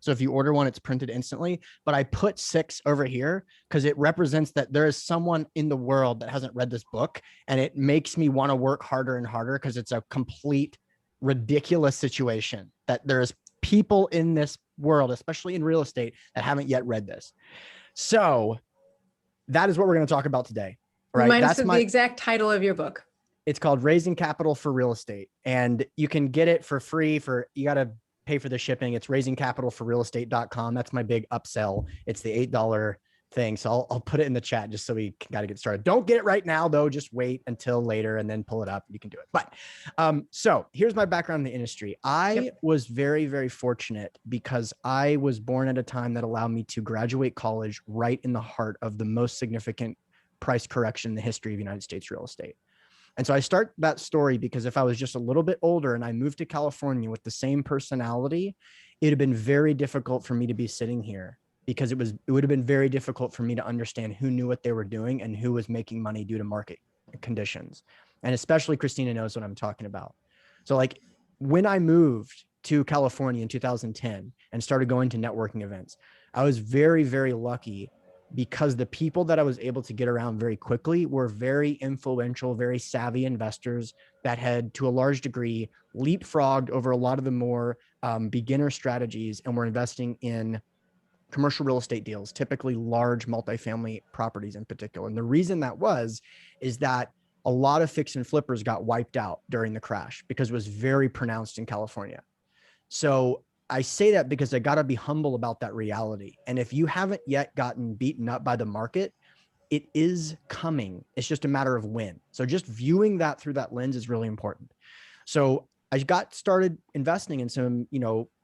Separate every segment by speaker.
Speaker 1: So if you order one, it's printed instantly, but I put 6 over here because it represents that there is someone in the world that hasn't read this book. And it makes me want to work harder and harder because it's a complete ridiculous situation that there's people in this world, especially in real estate, that haven't yet read this. So that is what we're going to talk about today. Right.
Speaker 2: Remind us of the exact title of your book.
Speaker 1: It's called Raising Capital for Real Estate. And you can get it for free you got to pay for the shipping. It's raisingcapitalforrealestate.com. That's my big upsell. It's the $8 thing. So I'll put it in the chat just so we got to get started. Don't get it right now though. Just wait until later and then pull it up. You can do it. But so here's my background in the industry. I was very, very fortunate because I was born at a time that allowed me to graduate college right in the heart of the most significant price correction in the history of United States real estate. And so I start that story because if I was just a little bit older and I moved to California with the same personality, it'd have been very difficult for me to be sitting here because it would have been very difficult for me to understand who knew what they were doing and who was making money due to market conditions. And especially Christina knows what I'm talking about. So like when I moved to California in 2010 and started going to networking events, I was very, very lucky because the people that I was able to get around very quickly were very influential, very savvy investors that had, to a large degree, leapfrogged over a lot of the more beginner strategies and were investing in commercial real estate deals, typically large multifamily properties in particular. And the reason that is that a lot of fix and flippers got wiped out during the crash because it was very pronounced in California. So I say that because I got to be humble about that reality. And if you haven't yet gotten beaten up by the market, it is coming. It's just a matter of when. So just viewing that through that lens is really important. So I got started investing in some,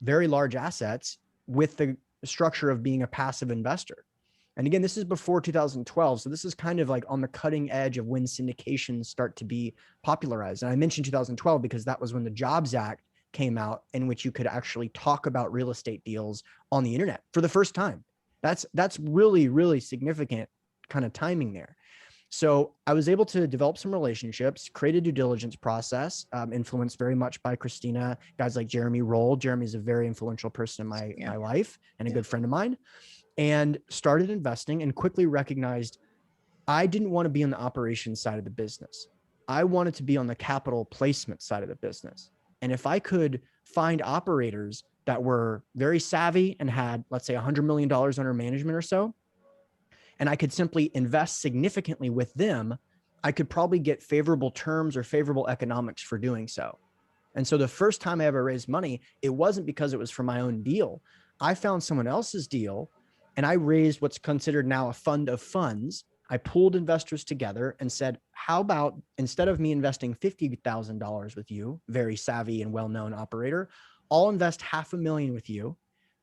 Speaker 1: very large assets with the structure of being a passive investor. And again, this is before 2012. So this is kind of like on the cutting edge of when syndications start to be popularized. And I mentioned 2012 because that was when the Jobs Act came out, in which you could actually talk about real estate deals on the internet for the first time. That's really, really significant kind of timing there. So I was able to develop some relationships, create a due diligence process, influenced very much by Christina, guys like Jeremy Roll. Jeremy's a very influential person in my life and a good friend of mine, and started investing and quickly recognized I didn't want to be on the operations side of the business. I wanted to be on the capital placement side of the business. And if I could find operators that were very savvy and had, let's say, $100 million under management or so, and I could simply invest significantly with them, I could probably get favorable terms or favorable economics for doing so. And so the first time I ever raised money, it wasn't because it was for my own deal. I found someone else's deal and I raised what's considered now a fund of funds. I pooled investors together and said, how about instead of me investing $50,000 with you, very savvy and well-known operator, I'll invest $500,000 with you.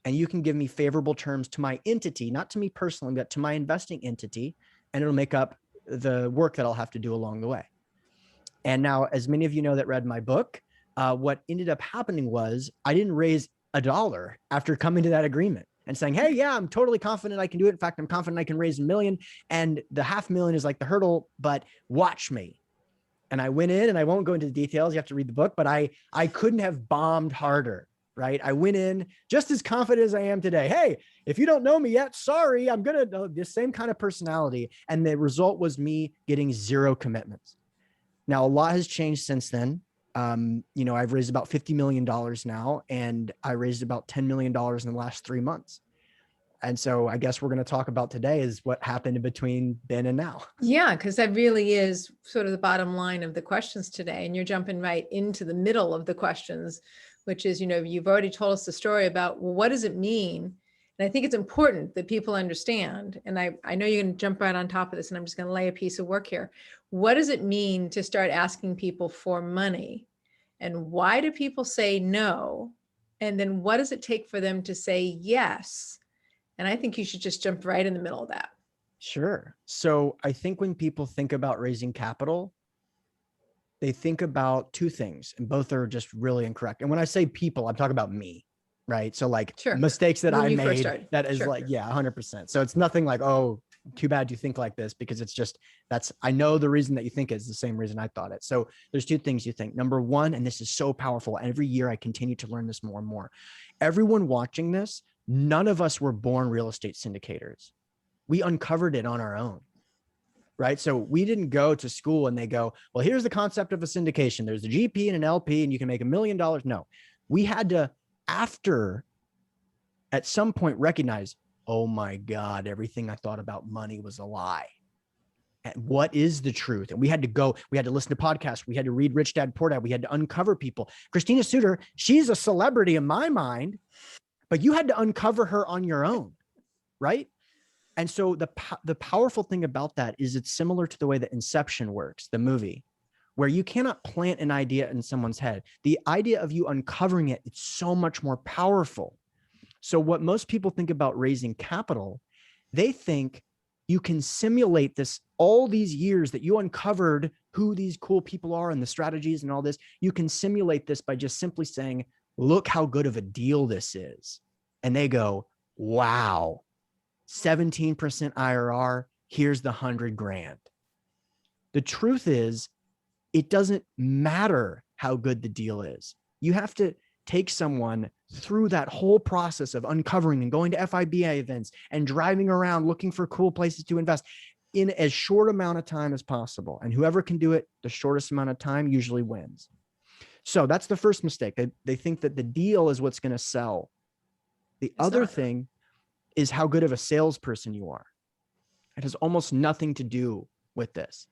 Speaker 1: And you can give me favorable terms to my entity, not to me personally, but to my investing entity. And it'll make up the work that I'll have to do along the way. And now, as many of you know that read my book, what ended up happening was I didn't raise $1 after coming to that agreement and saying, hey, yeah, I'm totally confident I can do it. In fact, I'm confident I can raise $1 million. And the $500,000 is like the hurdle, but watch me. And I went in, and I won't go into the details. You have to read the book, but I couldn't have bombed harder. Right? I went in just as confident as I am today. Hey, if you don't know me yet, sorry, I'm going to the same kind of personality. And the result was me getting 0 commitments. Now, a lot has changed since then. I've raised about $50 million now, and I raised about $10 million in the last 3 months. And so I guess we're going to talk about today is what happened in between then and now.
Speaker 2: Yeah, because that really is sort of the bottom line of the questions today. And you're jumping right into the middle of the questions, which is, you've already told us the story about, well, what does it mean? And I think it's important that people understand, and I know you're going to jump right on top of this, and I'm just going to lay a piece of work here. What does it mean to start asking people for money? And why do people say no? And then what does it take for them to say yes? And I think you should just jump right in the middle of that.
Speaker 1: Sure. So I think when people think about raising capital, they think about 2 things, and both are just really incorrect. And when I say people, I'm talking about me, right? So like mistakes that I made, that is 100%. So it's nothing like, oh, too bad you think like this, because it's just, I know the reason that you think is the same reason I thought it. So there's 2 things you think. Number 1, and this is so powerful, and every year I continue to learn this more and more. Everyone watching this none of us were born real estate syndicators. We uncovered it on our own, right? So we didn't go to school and they go, well, here's the concept of a syndication. There's a GP and an LP and you can make $1 million. No, we had to, after at some point recognize, oh my God, everything I thought about money was a lie. And what is the truth? And we had to listen to podcasts. We had to read Rich Dad, Poor Dad. We had to uncover people. Christina Suter, she's a celebrity in my mind, but you had to uncover her on your own, right? And so the powerful thing about that is it's similar to the way that Inception works, the movie, where you cannot plant an idea in someone's head. The idea of you uncovering it, it's so much more powerful. So what most people think about raising capital, they think you can simulate this all these years that you uncovered who these cool people are and the strategies and all this. You can simulate this by just simply saying, look how good of a deal this is. And they go, wow, 17% IRR. Here's the 100 grand. The truth is, it doesn't matter how good the deal is. You have to take someone through that whole process of uncovering and going to FIBA events and driving around looking for cool places to invest in as short amount of time as possible. And whoever can do it the shortest amount of time usually wins. So that's the first mistake. They think that the deal is what's going to sell. The other thing is how good of a salesperson you are. It has almost nothing to do with this.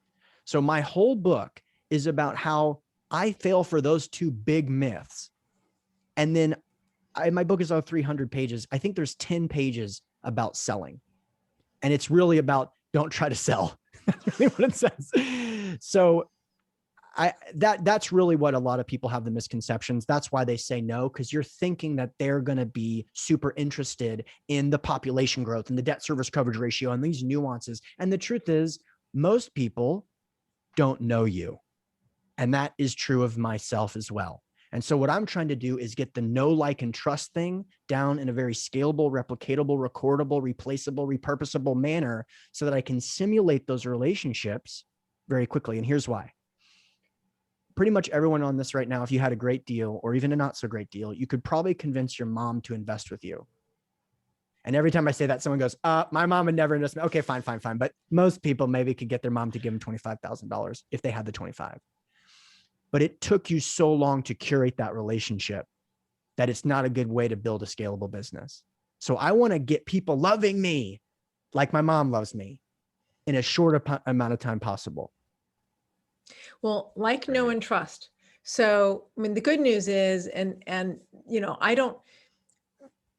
Speaker 1: So my whole book is about how I fail for those two big myths. And then my book is about 300 pages. I think there's 10 pages about selling. And it's really about don't try to sell. That's really what it says. So that's really what a lot of people have the misconceptions. That's why they say no, because you're thinking that they're going to be super interested in the population growth and the debt service coverage ratio and these nuances. And the truth is, most people don't know you. And that is true of myself as well. And so what I'm trying to do is get the know, like, and trust thing down in a very scalable, replicatable, recordable, replaceable, repurposable manner so that I can simulate those relationships very quickly. And here's why. Pretty much everyone on this right now, if you had a great deal or even a not so great deal, you could probably convince your mom to invest with you. And every time I say that, someone goes, my mom would never invest. Okay, fine. But most people maybe could get their mom to give them $25,000 if they had the 25. But it took you so long to curate that relationship that it's not a good way to build a scalable business. So I want to get people loving me like my mom loves me in as short amount of time possible.
Speaker 2: Well, like, know, and trust. So, I mean, the good news is, and I don't,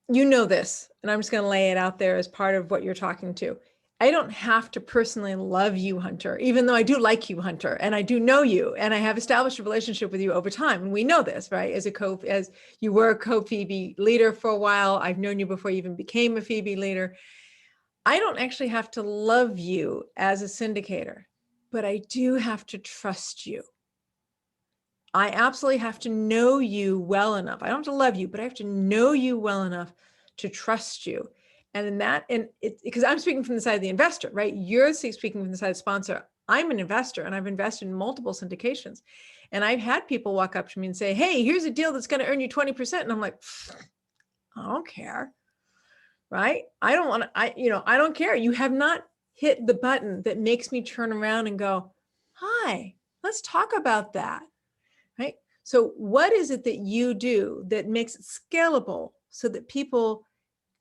Speaker 2: this, and I'm just going to lay it out there as part of what you're talking to. I don't have to personally love you, Hunter, even though I do like you, Hunter, and I do know you, and I have established a relationship with you over time. And we know this, right? As you were a co-Phoebe leader for a while, I've known you before you even became a Phoebe leader. I don't actually have to love you as a syndicator, but I do have to trust you. I absolutely have to know you well enough. I don't have to love you, but I have to know you well enough to trust you. And because I'm speaking from the side of the investor, right? You're speaking from the side of the sponsor. I'm an investor and I've invested in multiple syndications. And I've had people walk up to me and say, hey, here's a deal that's going to earn you 20%. And I'm like, I don't care, right? I don't care. You have not hit the button that makes me turn around and go, hi, let's talk about that, right? So what is it that you do that makes it scalable so that people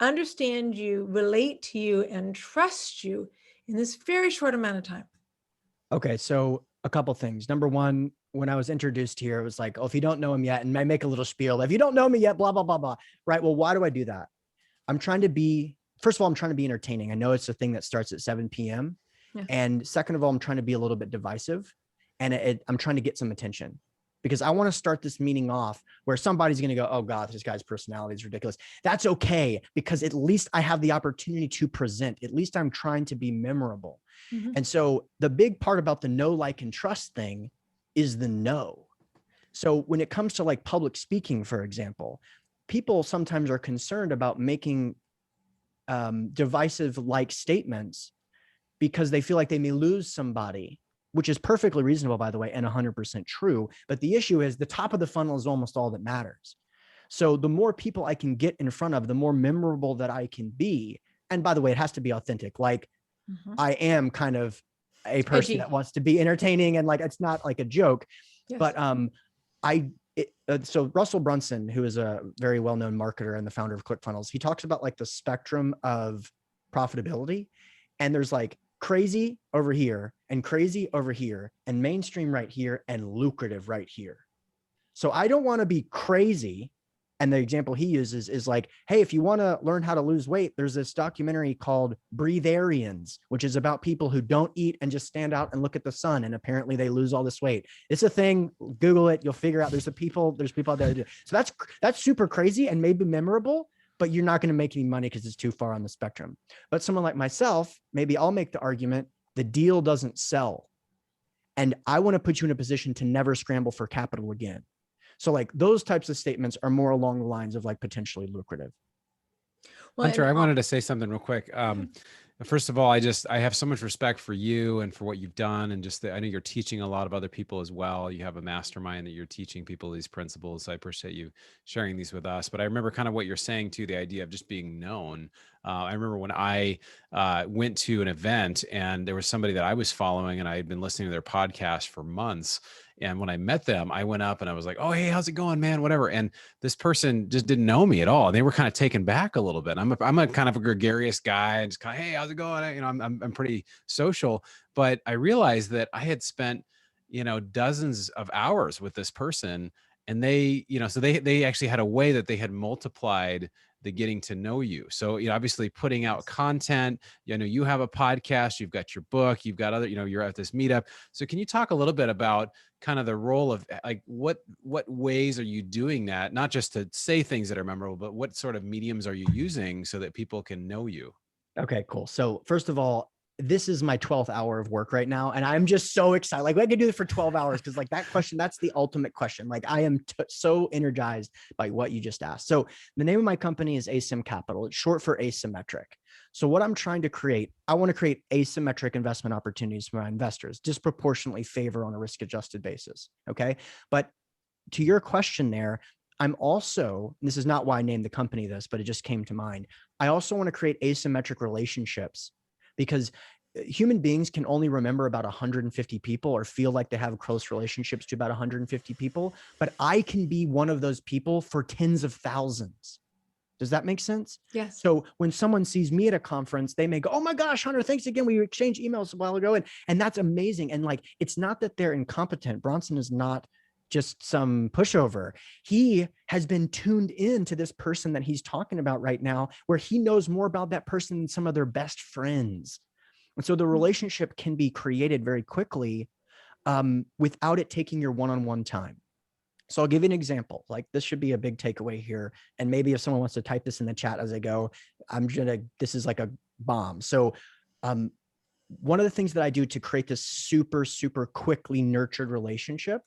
Speaker 2: understand you, relate to you, and trust you in this very short amount of time?
Speaker 1: Okay, so a couple things. Number one, when I was introduced here, it was like, oh, if you don't know him yet, and I make a little spiel, if you don't know me yet, blah, blah, blah, blah. Right, well, why do I do that? First of all, I'm trying to be entertaining. I know it's a thing that starts at 7 p.m. Yeah. And second of all, I'm trying to be a little bit divisive, and I'm trying to get some attention. Because I want to start this meeting off where somebody's going to go, oh God, this guy's personality is ridiculous. That's okay, because at least I have the opportunity to present. At least I'm trying to be memorable. Mm-hmm. And so the big part about the know, like, and trust thing is the know. So when it comes to like public speaking, for example, people sometimes are concerned about making divisive like statements because they feel like they may lose somebody, which is perfectly reasonable, by the way, and 100% true. But the issue is the top of the funnel is almost all that matters. So the more people I can get in front of, the more memorable that I can be. And by the way, it has to be authentic. Like I am kind of a person that wants to be entertaining and like, it's not like a joke, but so Russell Brunson, who is a very well-known marketer and the founder of ClickFunnels, he talks about like the spectrum of profitability. And there's like crazy over here and crazy over here and mainstream right here and lucrative right here. So I don't want to be crazy. And the example he uses is like, hey, if you want to learn how to lose weight, there's this documentary called Breatharians, which is about people who don't eat and just stand out and look at the sun. And apparently they lose all this weight. It's a thing. Google it. You'll figure out there's people out there. So that's super crazy and maybe memorable, but you're not going to make any money because it's too far on the spectrum. But someone like myself, maybe I'll make the argument, the deal doesn't sell. And I want to put you in a position to never scramble for capital again. So like those types of statements are more along the lines of like potentially lucrative.
Speaker 3: Well, Hunter, I wanted to say something real quick. First of all, I have so much respect for you and for what you've done. And just I know you're teaching a lot of other people as well. You have a mastermind that you're teaching people these principles. So I appreciate you sharing these with us. But I remember kind of what you're saying too, the idea of just being known. I remember when I went to an event and there was somebody that I was following and I had been listening to their podcast for months. And when I met them, I went up and I was like, oh, hey, how's it going, man? Whatever. And this person just didn't know me at all. They were kind of taken back a little bit. I'm a kind of a gregarious guy and just kind of, hey, how's it going? You know, I'm pretty social, but I realized that I had spent, dozens of hours with this person and they, so they actually had a way that they had multiplied the getting to know you. So, obviously putting out content, you have a podcast, you've got your book, you've got other, you're at this meetup. So can you talk a little bit about kind of the role of like, what ways are you doing that? Not just to say things that are memorable, but what sort of mediums are you using so that people can know you?
Speaker 1: Okay, cool. So first of all, this is my 12th hour of work right now. And I'm just so excited. Like I could do it for 12 hours. Cause like that question, that's the ultimate question. Like I am so energized by what you just asked. So the name of my company is Asym Capital. It's short for asymmetric. So what I'm trying to create, I want to create asymmetric investment opportunities for my investors, disproportionately favor on a risk-adjusted basis. Okay. But to your question there, I'm also, this is not why I named the company this, but it just came to mind. I also want to create asymmetric relationships because human beings can only remember about 150 people or feel like they have close relationships to about 150 people, but I can be one of those people for tens of thousands. Does that make sense?
Speaker 2: Yes.
Speaker 1: So when someone sees me at a conference, they may go, oh my gosh, Hunter, thanks again. We exchanged emails a while ago. And that's amazing. And like, it's not that they're incompetent. Bronson is not just some pushover. He has been tuned in to this person that he's talking about right now, where he knows more about that person than some of their best friends. And so the relationship can be created very quickly without it taking your one-on-one time. So I'll give you an example. Like this should be a big takeaway here. And maybe if someone wants to type this in the chat as I go, this is like a bomb. So one of the things that I do to create this super, super quickly nurtured relationship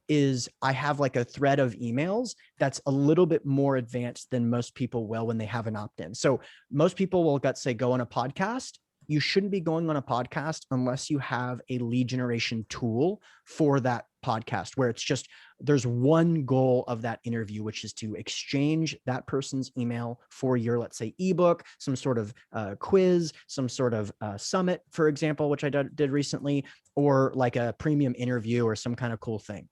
Speaker 1: is I have like a thread of emails that's a little bit more advanced than most people will when they have an opt-in. So most people will, let's say, go on a podcast. You shouldn't be going on a podcast unless you have a lead generation tool for that podcast, where it's just, there's one goal of that interview, which is to exchange that person's email for your, let's say, ebook, some sort of quiz, some sort of summit, for example, which I did recently, or like a premium interview or some kind of cool thing.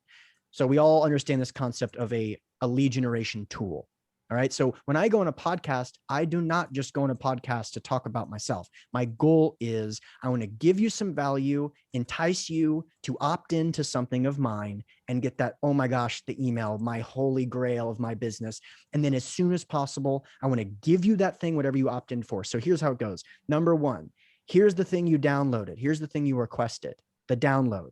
Speaker 1: So we all understand this concept of a lead generation tool. All right. So when I go on a podcast, I do not just go on a podcast to talk about myself. My goal is I want to give you some value, entice you to opt into something of mine and get that, oh my gosh, the email, my holy grail of my business. And then as soon as possible, I want to give you that thing, whatever you opt in for. So here's how it goes. Number one, here's the thing you downloaded. Here's the thing you requested, the download.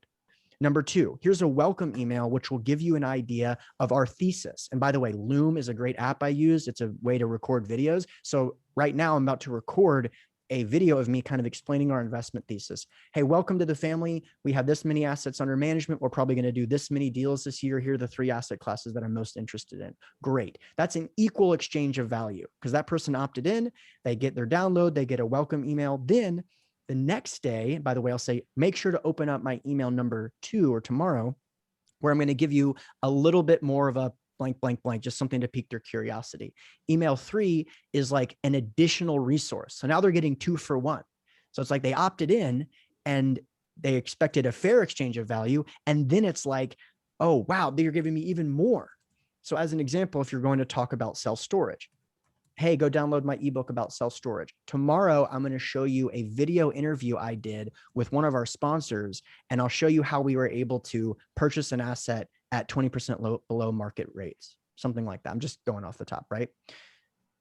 Speaker 1: Number two, here's a welcome email, which will give you an idea of our thesis. And by the way, Loom is a great app I use. It's a way to record videos. So right now I'm about to record a video of me kind of explaining our investment thesis. Hey, welcome to the family. We have this many assets under management. We're probably going to do this many deals this year. Here are the 3 asset classes that I'm most interested in. Great. That's an equal exchange of value because that person opted in, they get their download, they get a welcome email. Then the next day, by the way, I'll say, make sure to open up my email number 2 or tomorrow, where I'm going to give you a little bit more of a blank, blank, blank, just something to pique their curiosity. Email 3 is like an additional resource. So now they're getting 2 for 1. So it's like they opted in and they expected a fair exchange of value. And then it's like, oh, wow, they're giving me even more. So as an example, if you're going to talk about self-storage, hey, go download my ebook about self-storage. Tomorrow, I'm going to show you a video interview I did with one of our sponsors, and I'll show you how we were able to purchase an asset at 20% below market rates, something like that. I'm just going off the top, right?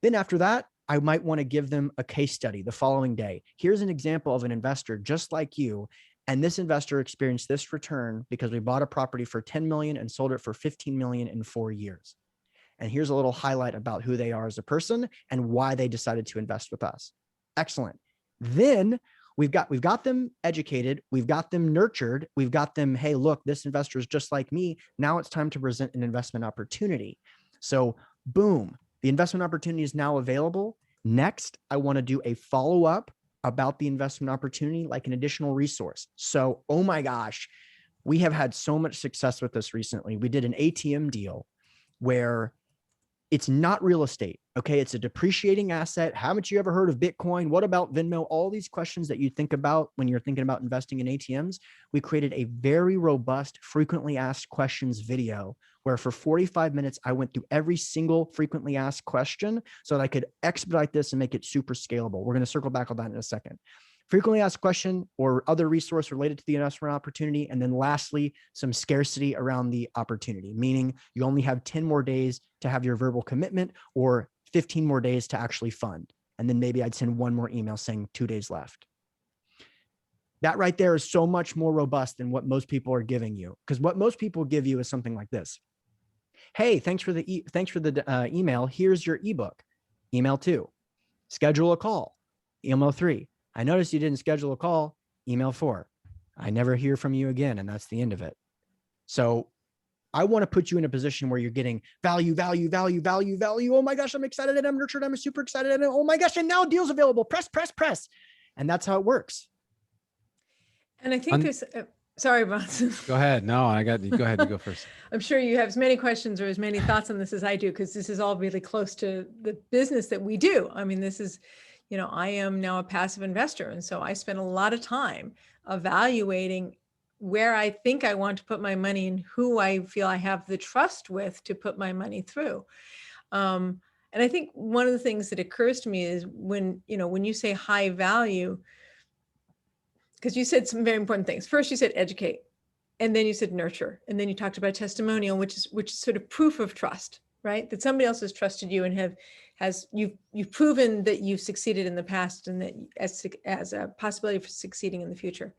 Speaker 1: Then after that, I might want to give them a case study the following day. Here's an example of an investor just like you. And this investor experienced this return because we bought a property for 10 million and sold it for 15 million in 4 years. And here's a little highlight about who they are as a person and why they decided to invest with us. Excellent. Then we've got them educated. We've got them nurtured. We've got them, hey, look, this investor is just like me. Now it's time to present an investment opportunity. So boom, the investment opportunity is now available. Next, I want to do a follow-up about the investment opportunity, like an additional resource. So, oh my gosh, we have had so much success with this recently. We did an ATM deal where it's not real estate. Okay. It's a depreciating asset. Haven't you ever heard of Bitcoin? What about Venmo? All these questions that you think about when you're thinking about investing in ATMs. We created a very robust, frequently asked questions video where for 45 minutes, I went through every single frequently asked question so that I could expedite this and make it super scalable. We're going to circle back on that in a second. Frequently asked question or other resource related to the investment opportunity. And then lastly, some scarcity around the opportunity, meaning you only have 10 more days to have your verbal commitment or 15 more days to actually fund. And then maybe I'd send one more email saying 2 days left. That right there is so much more robust than what most people are giving you. Because what most people give you is something like this. Hey, thanks for the email. Here's your ebook. Email 2, schedule a call. Email 3. I noticed you didn't schedule a call. Email 4. I never hear from you again. And that's the end of it. So I want to put you in a position where you're getting value, value, value, value, value. Oh my gosh, I'm excited and I'm nurtured. I'm super excited. And oh my gosh, and now deals available. Press, press, press. And that's how it works.
Speaker 2: And I think there's, sorry, Bronson.
Speaker 3: Go ahead. No, go ahead. You go first.
Speaker 2: I'm sure you have as many questions or as many thoughts on this as I do, because this is all really close to the business that we do. I mean, this is, I am now a passive investor. And so I spend a lot of time evaluating where I think I want to put my money and who I feel I have the trust with to put my money through. And I think one of the things that occurs to me is when you say high value, because you said some very important things. First, you said educate, and then you said nurture. And then you talked about testimonial, which is sort of proof of trust, right? That somebody else has trusted you and you've proven that you've succeeded in the past and that as a possibility for succeeding in the future.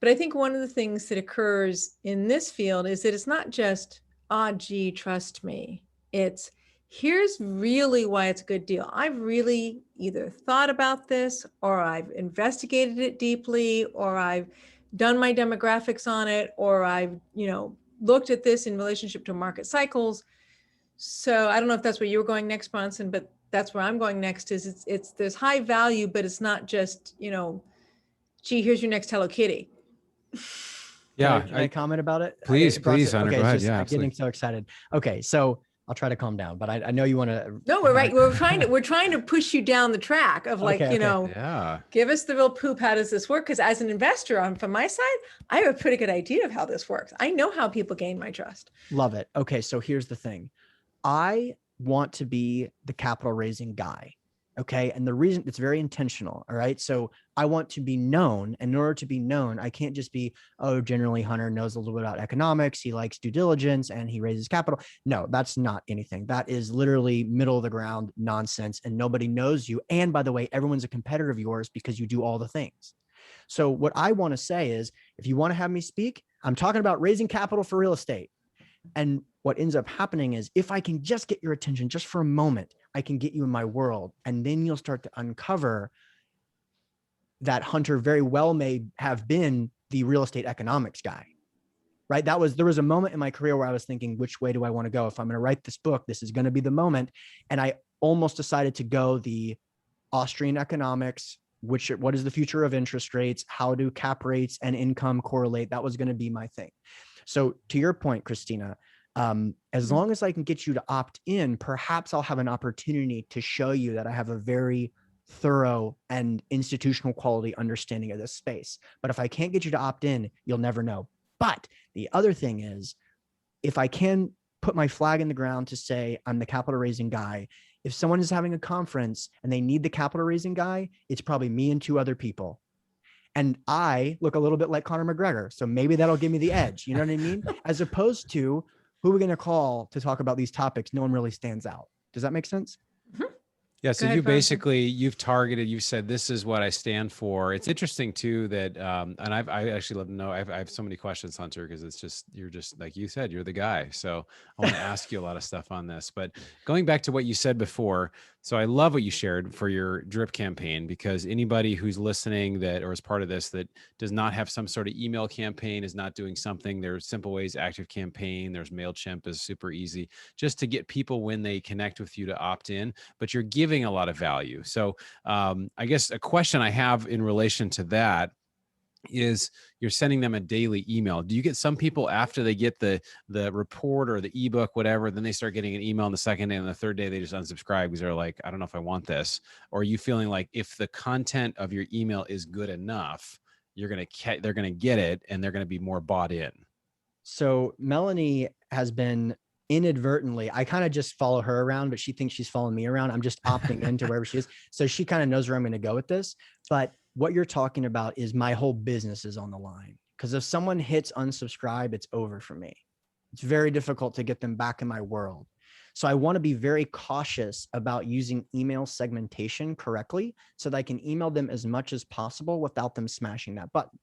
Speaker 2: But I think one of the things that occurs in this field is that it's not just, gee, trust me. It's, here's really why it's a good deal. I've really either thought about this or I've investigated it deeply, or I've done my demographics on it, or I've, looked at this in relationship to market cycles. So I don't know if that's where you were going next, Bronson, but that's where I'm going next is it's there's high value, but it's not just, gee, here's your next Hello Kitty.
Speaker 1: Yeah. Can I comment about it?
Speaker 3: Please, Hunter, go ahead. Yeah,
Speaker 1: I'm getting so excited. Okay. So I'll try to calm down, but I know you want to.
Speaker 2: No, we're right. We're trying to push you down the track of give us the real poop. How does this work? Because as an investor from my side, I have a pretty good idea of how this works. I know how people gain my trust.
Speaker 1: Love it. Okay. So here's the thing. I want to be the capital raising guy. Okay. And the reason it's very intentional. All right. So I want to be known. And in order to be known, I can't just be, generally Hunter knows a little bit about economics. He likes due diligence and he raises capital. No, that's not anything. That is literally middle of the ground nonsense. And nobody knows you. And by the way, everyone's a competitor of yours because you do all the things. So what I want to say is, if you want to have me speak, I'm talking about raising capital for real estate. And what ends up happening is, if I can just get your attention just for a moment, I can get you in my world. And then you'll start to uncover that Hunter very well may have been the real estate economics guy, right? There was a moment in my career where I was thinking, which way do I want to go? If I'm going to write this book, this is going to be the moment. And I almost decided to go the Austrian economics, what is the future of interest rates? How do cap rates and income correlate? That was going to be my thing. So to your point, Christina, As long as I can get you to opt in, perhaps I'll have an opportunity to show you that I have a very thorough and institutional quality understanding of this space. But if I can't get you to opt in, you'll never know. But the other thing is, if I can put my flag in the ground to say I'm the capital raising guy, if someone is having a conference and they need the capital raising guy, it's probably me and 2 other people. And I look a little bit like Conor McGregor. So maybe that'll give me the edge. You know what I mean? As opposed to, who are we going to call to talk about these topics? No one really stands out. Does that make sense?
Speaker 3: Yeah. So you basically, you've targeted, you've said, this is what I stand for. It's interesting too that, and I actually love to know, I have so many questions, Hunter, because it's just, you're just, like you said, you're the guy. So I want to ask you a lot of stuff on this, but going back to what you said before. So I love what you shared for your drip campaign, because anybody who's listening that, or is part of this, that does not have some sort of email campaign, is not doing something. There's simple ways, Active Campaign, there's MailChimp is super easy just to get people when they connect with you to opt in, but you're giving a lot of value. So I guess a question I have in relation to that is, you're sending them a daily email. Do you get some people after they get the report or the ebook, whatever, then they start getting an email on the second day, and the third day they just unsubscribe because they're like, I don't know if I want this? Or are you feeling like if the content of your email is good enough, they're going to get it and they're going to be more bought in?
Speaker 1: So Melanie has been inadvertently, I kind of just follow her around, but she thinks she's following me around. I'm just opting into wherever she is. So she kind of knows where I'm going to go with this. But what you're talking about is my whole business is on the line. Because if someone hits unsubscribe, it's over for me. It's very difficult to get them back in my world. So I want to be very cautious about using email segmentation correctly so that I can email them as much as possible without them smashing that button.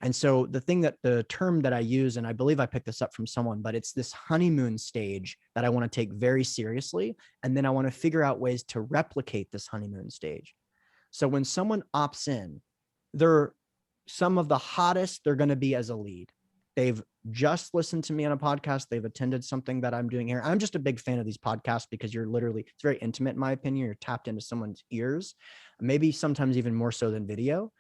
Speaker 1: And so the term that I use, and I believe I picked this up from someone, but it's this honeymoon stage that I want to take very seriously. And then I want to figure out ways to replicate this honeymoon stage. So when someone opts in, they're some of the hottest they're going to be as a lead. They've just listened to me on a podcast. They've attended something that I'm doing here. I'm just a big fan of these podcasts because it's very intimate, in my opinion. You're tapped into someone's ears, maybe sometimes even more so than video.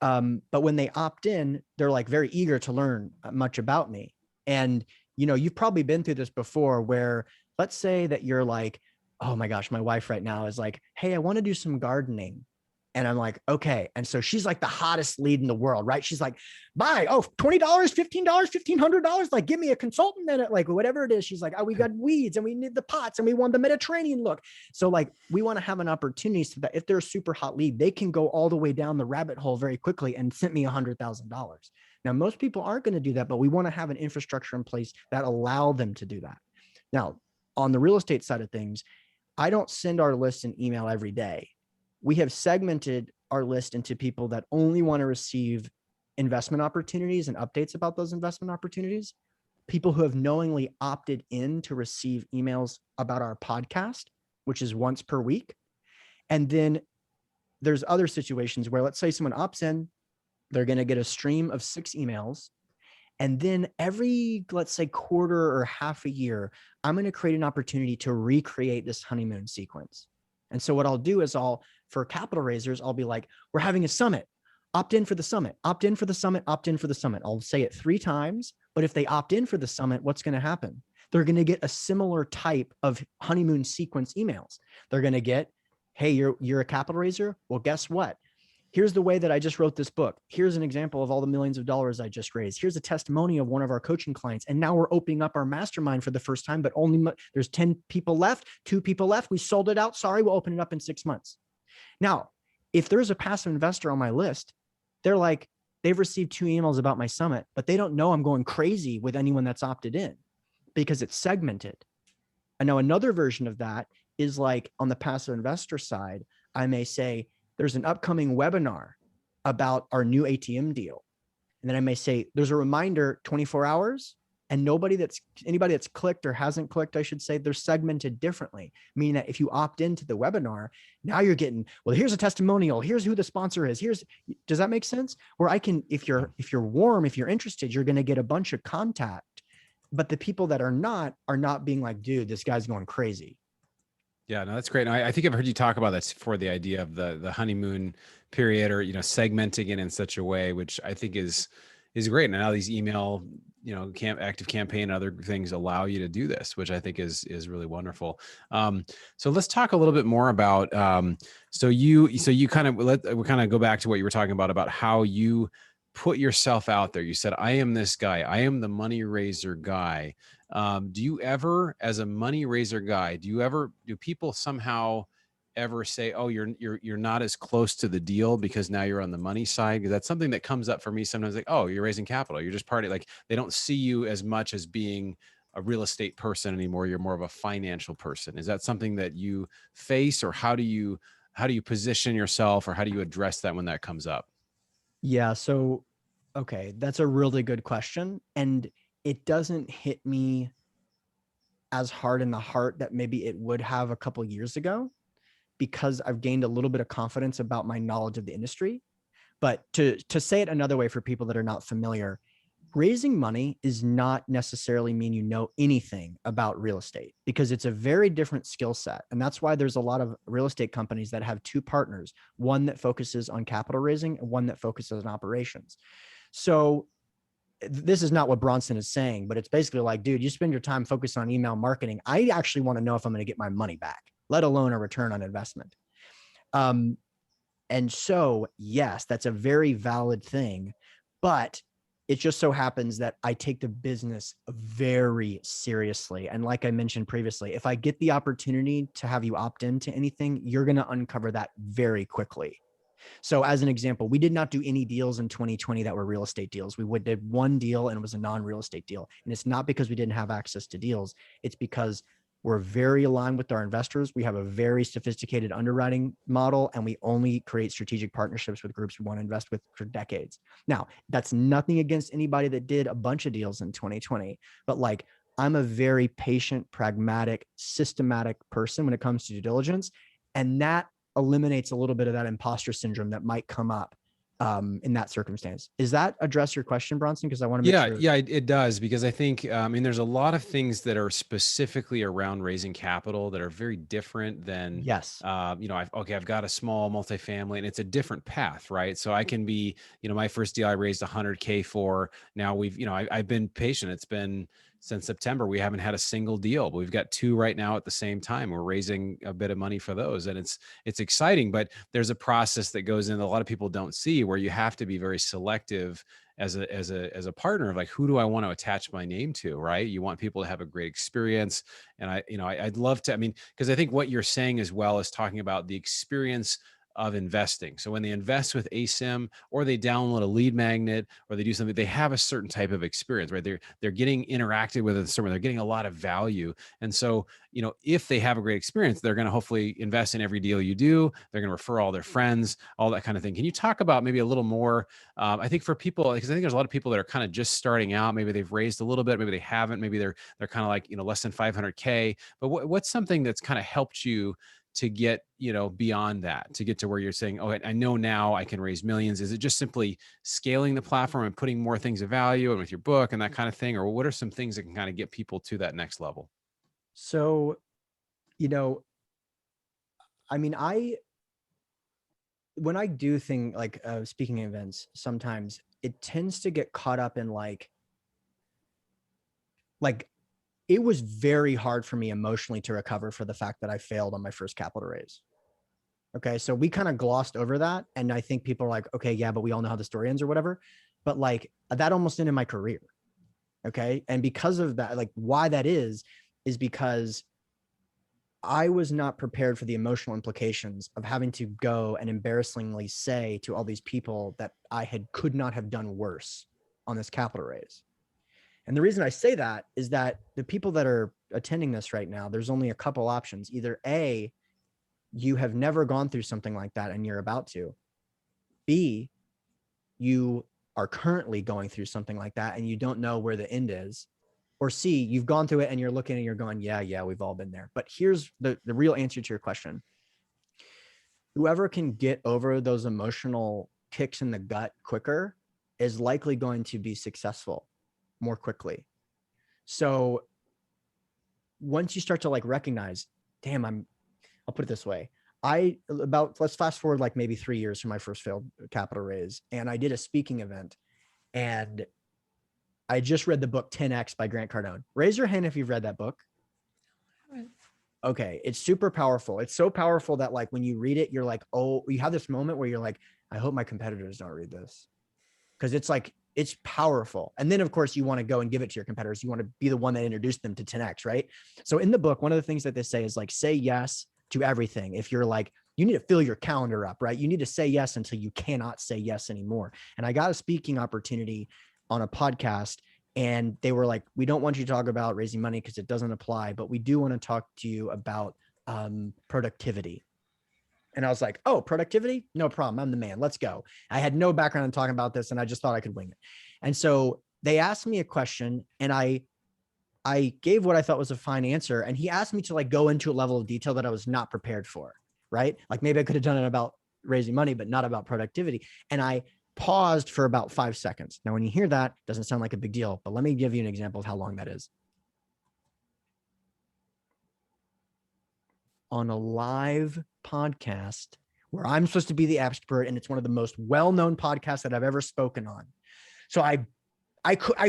Speaker 1: But when they opt in, they're like very eager to learn much about me. And, you've probably been through this before where, let's say that you're like, oh my gosh, my wife right now is like, hey, I want to do some gardening. And I'm like, okay. And so she's like the hottest lead in the world, right? She's like, buy, $20, $15, $1,500. Like, give me a consultant in it, like whatever it is. She's like, we got weeds and we need the pots and we want the Mediterranean look. So like, we want to have an opportunity so that if they're a super hot lead, they can go all the way down the rabbit hole very quickly and send me $100,000. Now, most people aren't going to do that, but we want to have an infrastructure in place that allow them to do that. Now, on the real estate side of things, I don't send our list an email every day. We have segmented our list into people that only want to receive investment opportunities and updates about those investment opportunities, people who have knowingly opted in to receive emails about our podcast, which is once per week. And then there's other situations where, let's say someone opts in, they're going to get a stream of 6 emails. And then every, let's say, quarter or half a year, I'm going to create an opportunity to recreate this honeymoon sequence. And so what I'll do is for capital raisers, I'll be like, we're having a summit, opt in for the summit, opt in for the summit, opt in for the summit. I'll say it 3 times, but if they opt in for the summit, what's going to happen? They're going to get a similar type of honeymoon sequence emails. They're going to get, hey, you're a capital raiser. Well, guess what? Here's the way that I just wrote this book. Here's an example of all the millions of dollars I just raised. Here's a testimony of one of our coaching clients. And now we're opening up our mastermind for the first time, but there's 10 people left, 2 people left. We sold it out. Sorry, we'll open it up in 6 months. Now, if there's a passive investor on my list, they're like, they've received 2 emails about my summit, but they don't know I'm going crazy with anyone that's opted in because it's segmented. And now another version of that is like on the passive investor side, I may say, there's an upcoming webinar about our new ATM deal. And then I may say, there's a reminder 24 hours, and anybody that's clicked or hasn't clicked, I should say, they're segmented differently, meaning that if you opt into the webinar, now you're getting, well, here's a testimonial. Here's who the sponsor is. Does that make sense? Where I can, if you're warm, if you're interested, you're going to get a bunch of contact, but the people that are not being like, dude, this guy's going crazy.
Speaker 3: Yeah, no, that's great. I think I've heard you talk about this before, the idea of the honeymoon period, or, segmenting it in such a way, which I think is great. And now these email active campaign and other things allow you to do this, which I think is really wonderful. So let's talk a little bit more about, so you kind of, we kind of go back to what you were talking about how you put yourself out there. You said, I am this guy. I am the money raiser guy. Do you ever, as a money raiser guy, do people somehow ever say, oh, you're not as close to the deal because now you're on the money side? Because that's something that comes up for me sometimes, like, oh, you're raising capital. You're just part of, like, they don't see you as much as being a real estate person anymore. You're more of a financial person. Is that something that you face, or how do you position yourself, or how do you address that when that comes up?
Speaker 1: Yeah. So, okay. That's a really good question. And it doesn't hit me as hard in the heart that maybe it would have a couple years ago, because I've gained a little bit of confidence about my knowledge of the industry. But to say it another way for people that are not familiar, raising money does not necessarily mean you know anything about real estate, because it's a very different skill set. And that's why there's a lot of real estate companies that have two partners, one that focuses on capital raising and one that focuses on operations. So this is not what Bronson is saying, but it's basically like, dude, you spend your time focused on email marketing. I actually want to know if I'm going to get my money back, let alone a return on investment. And so, yes, that's a very valid thing, but it just so happens that I take the business very seriously. And like I mentioned previously, if I get the opportunity to have you opt into anything, you're going to uncover that very quickly. So as an example, we did not do any deals in 2020 that were real estate deals. We did one deal and it was a non-real estate deal. And it's not because we didn't have access to deals. It's because we're very aligned with our investors. We have a very sophisticated underwriting model, and we only create strategic partnerships with groups we want to invest with for decades. Now, that's nothing against anybody that did a bunch of deals in 2020, but like, I'm a very patient, pragmatic, systematic person when it comes to due diligence. And that eliminates a little bit of that imposter syndrome that might come up in that circumstance. Does that address your question, Bronson? Because I want to make sure.
Speaker 3: Yeah, it does. Because I think, there's a lot of things that are specifically around raising capital that are very different than,
Speaker 1: yes.
Speaker 3: I've got a small multifamily and it's a different path, right? So I can be, my first deal I raised $100K for. Now I've been patient. It's been since September, we haven't had a single deal, but we've got two right now at the same time. We're raising a bit of money for those, and it's exciting, but there's a process that goes in that a lot of people don't see, where you have to be very selective as a partner of like, who do I want to attach my name to, right? You want people to have a great experience. And I'd love to, because I think what you're saying as well is talking about the experience of investing. So when they invest with Asym, or they download a lead magnet, or they do something, they have a certain type of experience, right? They're getting interacted with a server. They're getting a lot of value. And so, if they have a great experience, they're going to hopefully invest in every deal you do. They're going to refer all their friends, all that kind of thing. Can you talk about maybe a little more, I think for people, because I think there's a lot of people that are kind of just starting out. Maybe they've raised a little bit, maybe they haven't, maybe they're kind of like, less than 500K, but what's something that's kind of helped you to get, beyond that, to get to where you're saying, oh, I know now I can raise millions? Is it just simply scaling the platform and putting more things of value and with your book and that kind of thing? Or what are some things that can kind of get people to that next level?
Speaker 1: So, when I do things like speaking events, sometimes it tends to get caught up in like it was very hard for me emotionally to recover for the fact that I failed on my first capital raise. Okay. So we kind of glossed over that. And I think people are like, okay, yeah, but we all know how the story ends or whatever. But like that almost ended my career. Okay. And because of that, like why that is because I was not prepared for the emotional implications of having to go and embarrassingly say to all these people that I could not have done worse on this capital raise. And the reason I say that is that the people that are attending this right now, there's only a couple options. Either A, you have never gone through something like that and you're about to. B, you are currently going through something like that and you don't know where the end is. Or C, you've gone through it and you're looking and you're going, yeah, we've all been there. But here's the real answer to your question. Whoever can get over those emotional kicks in the gut quicker is likely going to be successful more quickly. So once you start to like recognize, damn, I'll put it this way. Let's fast forward like maybe 3 years from my first failed capital raise. And I did a speaking event and I just read the book 10X by Grant Cardone. Raise your hand if you've read that book. Okay. It's super powerful. It's so powerful that like when you read it, you're like, oh, you have this moment where you're like, I hope my competitors don't read this. Cause it's like, it's powerful. And then of course you want to go and give it to your competitors. You want to be the one that introduced them to 10X, right? So in the book, one of the things that they say is like, say yes to everything. If you're like, you need to fill your calendar up, right? You need to say yes until you cannot say yes anymore. And I got a speaking opportunity on a podcast and they were like, we don't want you to talk about raising money because it doesn't apply, but we do want to talk to you about productivity. And I was like, oh, productivity? No problem. I'm the man. Let's go. I had no background in talking about this and I just thought I could wing it. And so they asked me a question and I gave what I thought was a fine answer. And he asked me to like go into a level of detail that I was not prepared for, right? Like maybe I could have done it about raising money, but not about productivity. And I paused for about 5 seconds. Now, when you hear that, it doesn't sound like a big deal, but let me give you an example of how long that is. On a live podcast where I'm supposed to be the expert and it's one of the most well-known podcasts that I've ever spoken on. So I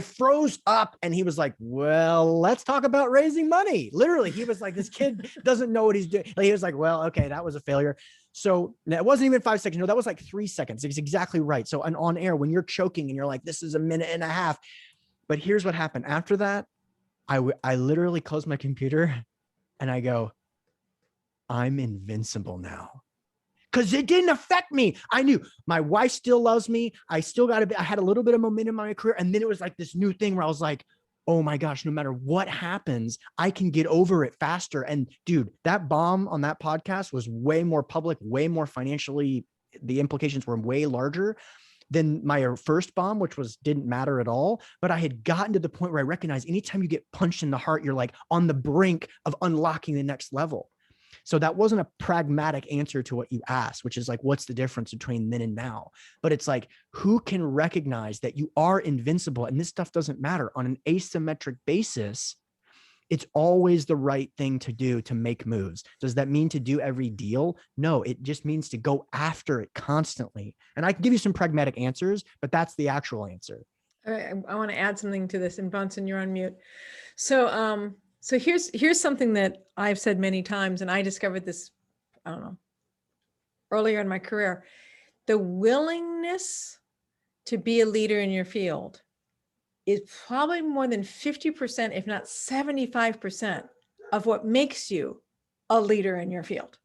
Speaker 1: froze up and he was like, well, let's talk about raising money. Literally, he was like, this kid doesn't know what he's doing. He was like, well, okay, that was a failure. So it wasn't even 5 seconds. No, that was like 3 seconds. It's exactly right. So on air, when you're choking and you're like, this is a minute and a half. But here's what happened. After that, I literally closed my computer and I go, I'm invincible now. Because it didn't affect me. I knew my wife still loves me. I had a little bit of momentum in my career. And then it was like this new thing where I was like, oh my gosh, no matter what happens, I can get over it faster. And dude, that bomb on that podcast was way more public, way more financially, the implications were way larger than my first bomb, which didn't matter at all. But I had gotten to the point where I recognized anytime you get punched in the heart, you're like on the brink of unlocking the next level. So that wasn't a pragmatic answer to what you asked, which is like, what's the difference between then and now? But it's like, who can recognize that you are invincible and this stuff doesn't matter on an asymmetric basis? It's always the right thing to do to make moves. Does that mean to do every deal? No, it just means to go after it constantly. And I can give you some pragmatic answers, but that's the actual answer.
Speaker 2: All right, I want to add something to this. And Bronson, you're on mute. So here's something that I've said many times, and I discovered this, I don't know, earlier in my career. The willingness to be a leader in your field is probably more than 50%, if not 75% of what makes you a leader in your field.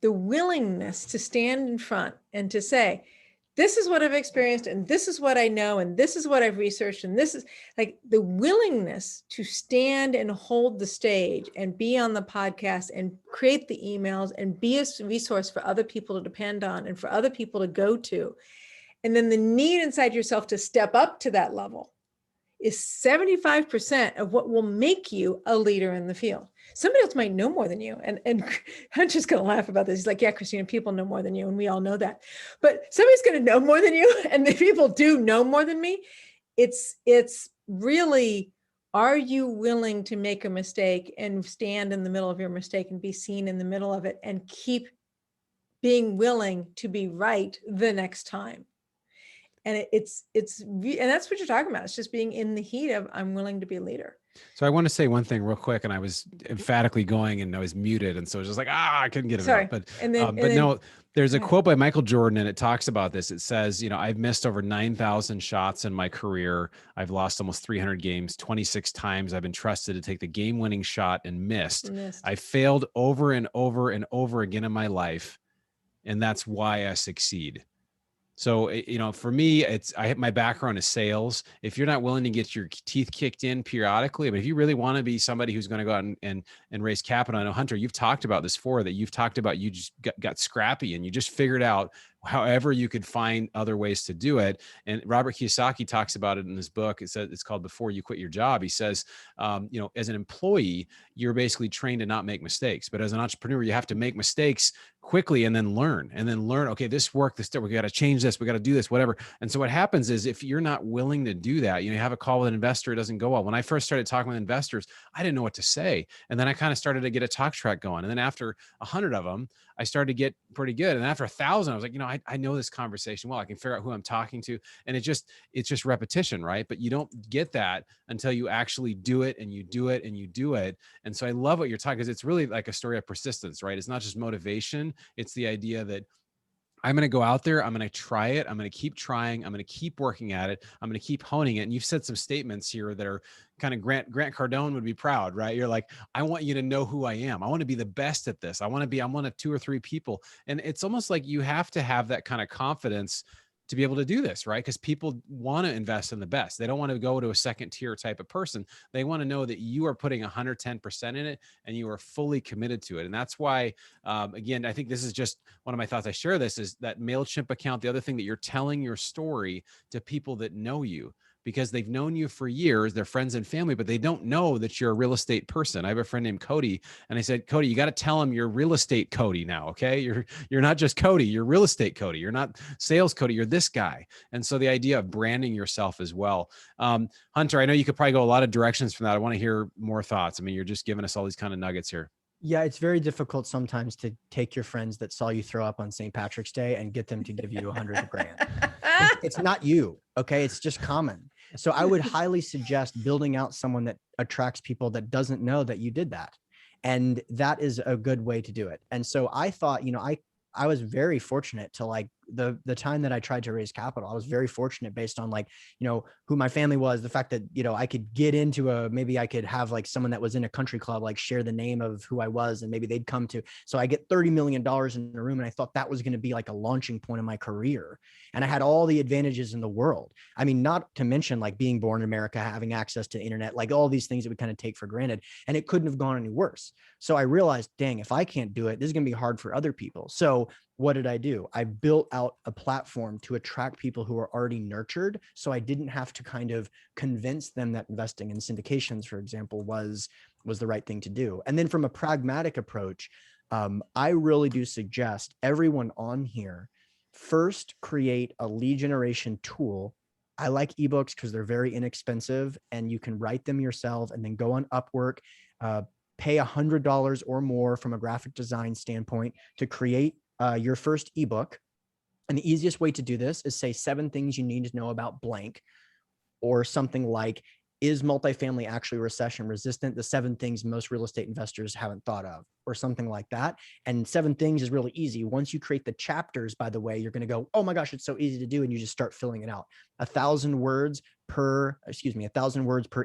Speaker 2: The willingness to stand in front and to say, this is what I've experienced, and this is what I know, and this is what I've researched, and this is like the willingness to stand and hold the stage and be on the podcast and create the emails and be a resource for other people to depend on and for other people to go to. And then the need inside yourself to step up to that level is 75% of what will make you a leader in the field. Somebody else might know more than you. And Hunter's going to laugh about this. He's like, yeah, Christina, people know more than you. And we all know that. But somebody's going to know more than you. And the people do know more than me. It's really, are you willing to make a mistake and stand in the middle of your mistake and be seen in the middle of it and keep being willing to be right the next time? And and that's what you're talking about. It's just being in the heat of, I'm willing to be a leader.
Speaker 3: So I want to say one thing real quick, and I was emphatically going and I was muted. And so it was just like, I couldn't get it out. But, no, there's a quote by Michael Jordan and it talks about this. It says, I've missed over 9,000 shots in my career. I've lost almost 300 games, 26 times. I've been trusted to take the game winning shot and missed. I failed over and over and over again in my life. And that's why I succeed. So, for me, my background is sales. If you're not willing to get your teeth kicked in periodically, but if you really want to be somebody who's going to go out and raise capital, I know, Hunter, you've talked about this before, that you've talked about, you just got scrappy and you just figured out however you could find other ways to do it. And Robert Kiyosaki talks about it in his book. It's called Before You Quit Your Job. He says, as an employee, you're basically trained to not make mistakes, but as an entrepreneur, you have to make mistakes quickly and then learn. Okay, this worked, we got to change this, we got to do this, whatever. And so what happens is, if you're not willing to do that, you have a call with an investor, it doesn't go well. When I first started talking with investors, I didn't know what to say. And then I kind of started to get a talk track going. And then after 100 of them, I started to get pretty good. And after 1,000, I was like, I know this conversation well. I can figure out who I'm talking to. And it's just repetition, right? But you don't get that until you actually do it, and you do it, and you do it. And so I love what you're talking, because it's really like a story of persistence, right? It's not just motivation. It's the idea that I'm going to go out there. I'm going to try it. I'm going to keep trying. I'm going to keep working at it. I'm going to keep honing it. And you've said some statements here that are kind of Grant Cardone would be proud, right? You're like, I want you to know who I am. I want to be the best at this. I'm one of 2 or 3 people. And it's almost like you have to have that kind of confidence to be able to do this, right? Because people want to invest in the best. They don't want to go to a second tier type of person. They want to know that you are putting 110% in it, and you are fully committed to it. And that's why, again, I think this is just one of my thoughts. I share this is that MailChimp account. The other thing that you're telling your story to people that know you, because they've known you for years, they're friends and family, but they don't know that you're a real estate person. I have a friend named Cody, and I said, Cody, you got to tell him you're real estate Cody now. Okay. You're not just Cody, you're real estate Cody. You're not sales Cody, you're this guy. And so the idea of branding yourself as well. Hunter, I know you could probably go a lot of directions from that. I want to hear more thoughts. I mean, you're just giving us all these kind of nuggets here.
Speaker 1: Yeah, it's very difficult sometimes to take your friends that saw you throw up on St. Patrick's Day and get them to give you $100,000. It's not you. Okay. It's just common. So I would highly suggest building out someone that attracts people that doesn't know that you did that. And that is a good way to do it. And so I thought, I was very fortunate to like the time that I tried to raise capital. I was very fortunate based on like, who my family was, the fact that, I could get into maybe I could have like someone that was in a country club, like share the name of who I was, and maybe they'd come to, so I get $30 million in a room. And I thought that was going to be like a launching point in my career. And I had all the advantages in the world. I mean, not to mention like being born in America, having access to the internet, like all these things that we kind of take for granted, and it couldn't have gone any worse. So I realized, dang, if I can't do it, this is going to be hard for other people. So what did I do? I built out a platform to attract people who are already nurtured. So I didn't have to kind of convince them that investing in syndications, for example, was the right thing to do. And then from a pragmatic approach, I really do suggest everyone on here first create a lead generation tool. I like ebooks because they're very inexpensive and you can write them yourself, and then go on Upwork, pay $100 or more from a graphic design standpoint to create your first ebook. And the easiest way to do this is say 7 things you need to know about blank, or something like, is multifamily actually recession resistant? The 7 things most real estate investors haven't thought of, or something like that. And 7 things is really easy. Once you create the chapters, by the way, you're going to go, oh my gosh, it's so easy to do. And you just start filling it out. 1,000 words per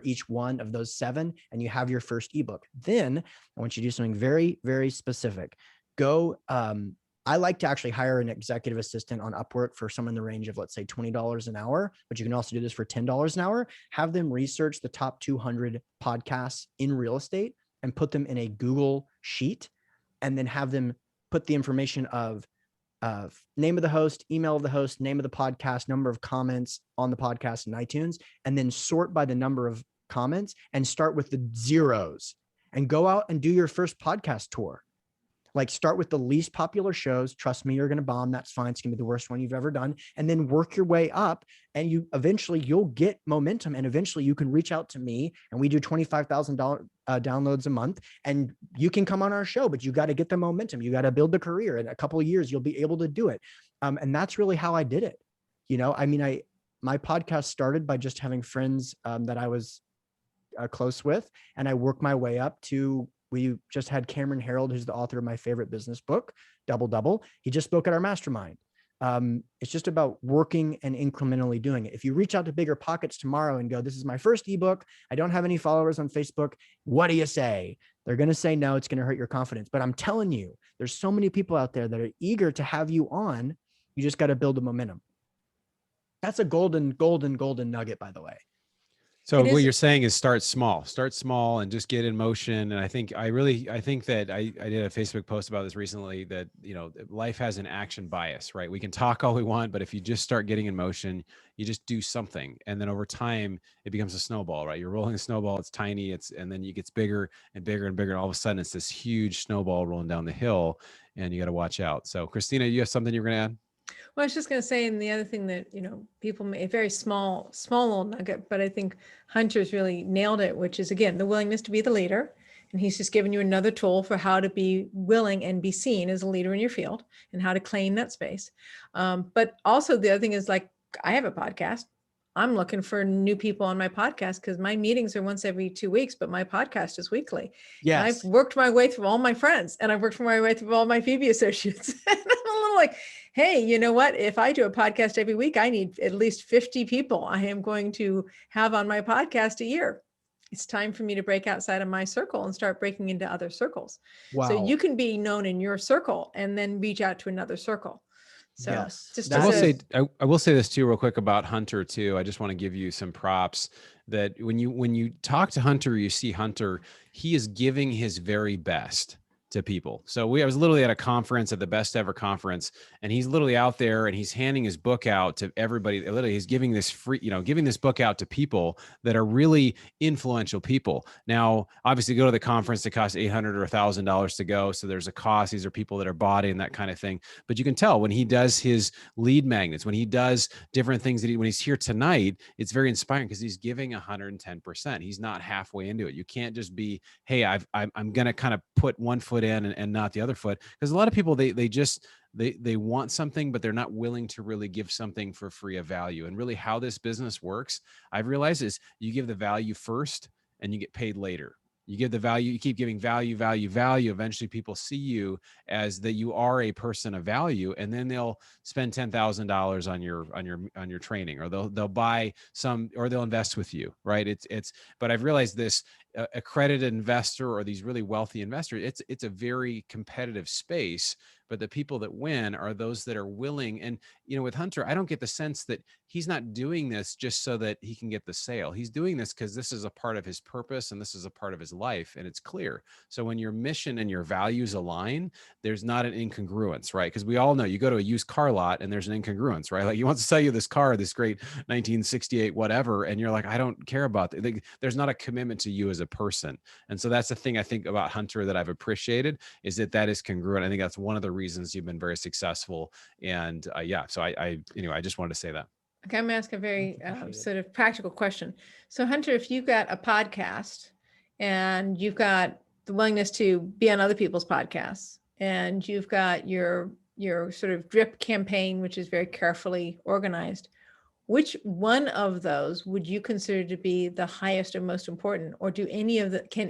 Speaker 1: each one of those 7. And you have your first ebook. Then I want you to do something very, very specific. I like to actually hire an executive assistant on Upwork for someone in the range of, let's say, $20 an hour, but you can also do this for $10 an hour. Have them research the top 200 podcasts in real estate and put them in a Google sheet, and then have them put the information of name of the host, email of the host, name of the podcast, number of comments on the podcast in iTunes, and then sort by the number of comments and start with the zeros and go out and do your first podcast tour. Like, start with the least popular shows. Trust me, you're going to bomb. That's fine. It's going to be the worst one you've ever done. And then work your way up, and you'll get momentum. And eventually you can reach out to me, and we do $25,000 downloads a month, and you can come on our show, but you got to get the momentum. You got to build the career. In a couple of years, you'll be able to do it. And that's really how I did it. My podcast started by just having friends that I was close with, and I worked my way up to, we just had Cameron Herold, who's the author of my favorite business book, Double Double. He just spoke at our mastermind. It's just about working and incrementally doing it. If you reach out to Bigger Pockets tomorrow and go, this is my first ebook, I don't have any followers on Facebook, what do you say? They're going to say no, it's going to hurt your confidence. But I'm telling you, there's so many people out there that are eager to have you on. You just got to build the momentum. That's a golden nugget, by the way.
Speaker 3: So what you're saying is start small and just get in motion. And I think that I did a Facebook post about this recently, that, life has an action bias, right? We can talk all we want, but if you just start getting in motion, you just do something. And then over time it becomes a snowball, right? You're rolling a snowball. It's tiny. and then it gets bigger and bigger and bigger. And all of a sudden it's this huge snowball rolling down the hill, and you got to watch out. So Christina, you have something you're going to add?
Speaker 2: Well, I was just going to say, and the other thing that, people may, a very small little nugget, but I think Hunter's really nailed it, which is, again, the willingness to be the leader. And he's just given you another tool for how to be willing and be seen as a leader in your field and how to claim that space. But also the other thing is, like, I have a podcast. I'm looking for new people on my podcast because my meetings are once every 2 weeks, but my podcast is weekly.
Speaker 1: Yes.
Speaker 2: And I've worked my way through all my friends, and I've worked my way through all my Phoebe associates. And I'm a little like, hey, you know what? If I do a podcast every week, I need at least 50 people I am going to have on my podcast a year. It's time for me to break outside of my circle and start breaking into other circles.
Speaker 1: Wow.
Speaker 2: So you can be known in your circle and then reach out to another circle. So
Speaker 1: yes.
Speaker 2: just
Speaker 3: I will say this too, real quick, about Hunter too. I just want to give you some props that when you talk to Hunter, you see Hunter, he is giving his very best to people. So I was literally at a conference, at the Best Ever conference, and he's literally out there and he's handing his book out to everybody. Literally, he's giving this giving this book out to people that are really influential people. Now, obviously, go to the conference, it costs $800 or $1,000 to go. So there's a cost. These are people that are bought in, that kind of thing. But you can tell when he does his lead magnets, when he does different things when he's here tonight, it's very inspiring because he's giving 110%. He's not halfway into it. You can't just be, hey, I'm going to kind of put one foot in and not the other foot, because a lot of people they want something, but they're not willing to really give something for free of value. And really how this business works, I've realized, is you give the value first and you get paid later. You give the value, you keep giving value. Eventually people see you as that you are a person of value, and then they'll spend $10,000 on your training, or they'll buy some, or they'll invest with you, right? But I've realized this, accredited investor or these really wealthy investors, it's a very competitive space, but the people that win are those that are willing. And, with Hunter, I don't get the sense that he's not doing this just so that he can get the sale. He's doing this because this is a part of his purpose and this is a part of his life, and it's clear. So when your mission and your values align, there's not an incongruence, right? Because we all know you go to a used car lot and there's an incongruence, right? Like he wants to sell you this car, this great 1968 whatever, and you're like, I don't care about that. There's not a commitment to you as a person. And so that's the thing I think about Hunter that I've appreciated, is that is congruent. I think that's one of the reasons you've been very successful. And so I just wanted to say that.
Speaker 2: Okay, I'm going to ask a very sort of practical question. So Hunter, if you've got a podcast and you've got the willingness to be on other people's podcasts, and you've got your sort of drip campaign, which is very carefully organized, which one of those would you consider to be the highest or most important? Or can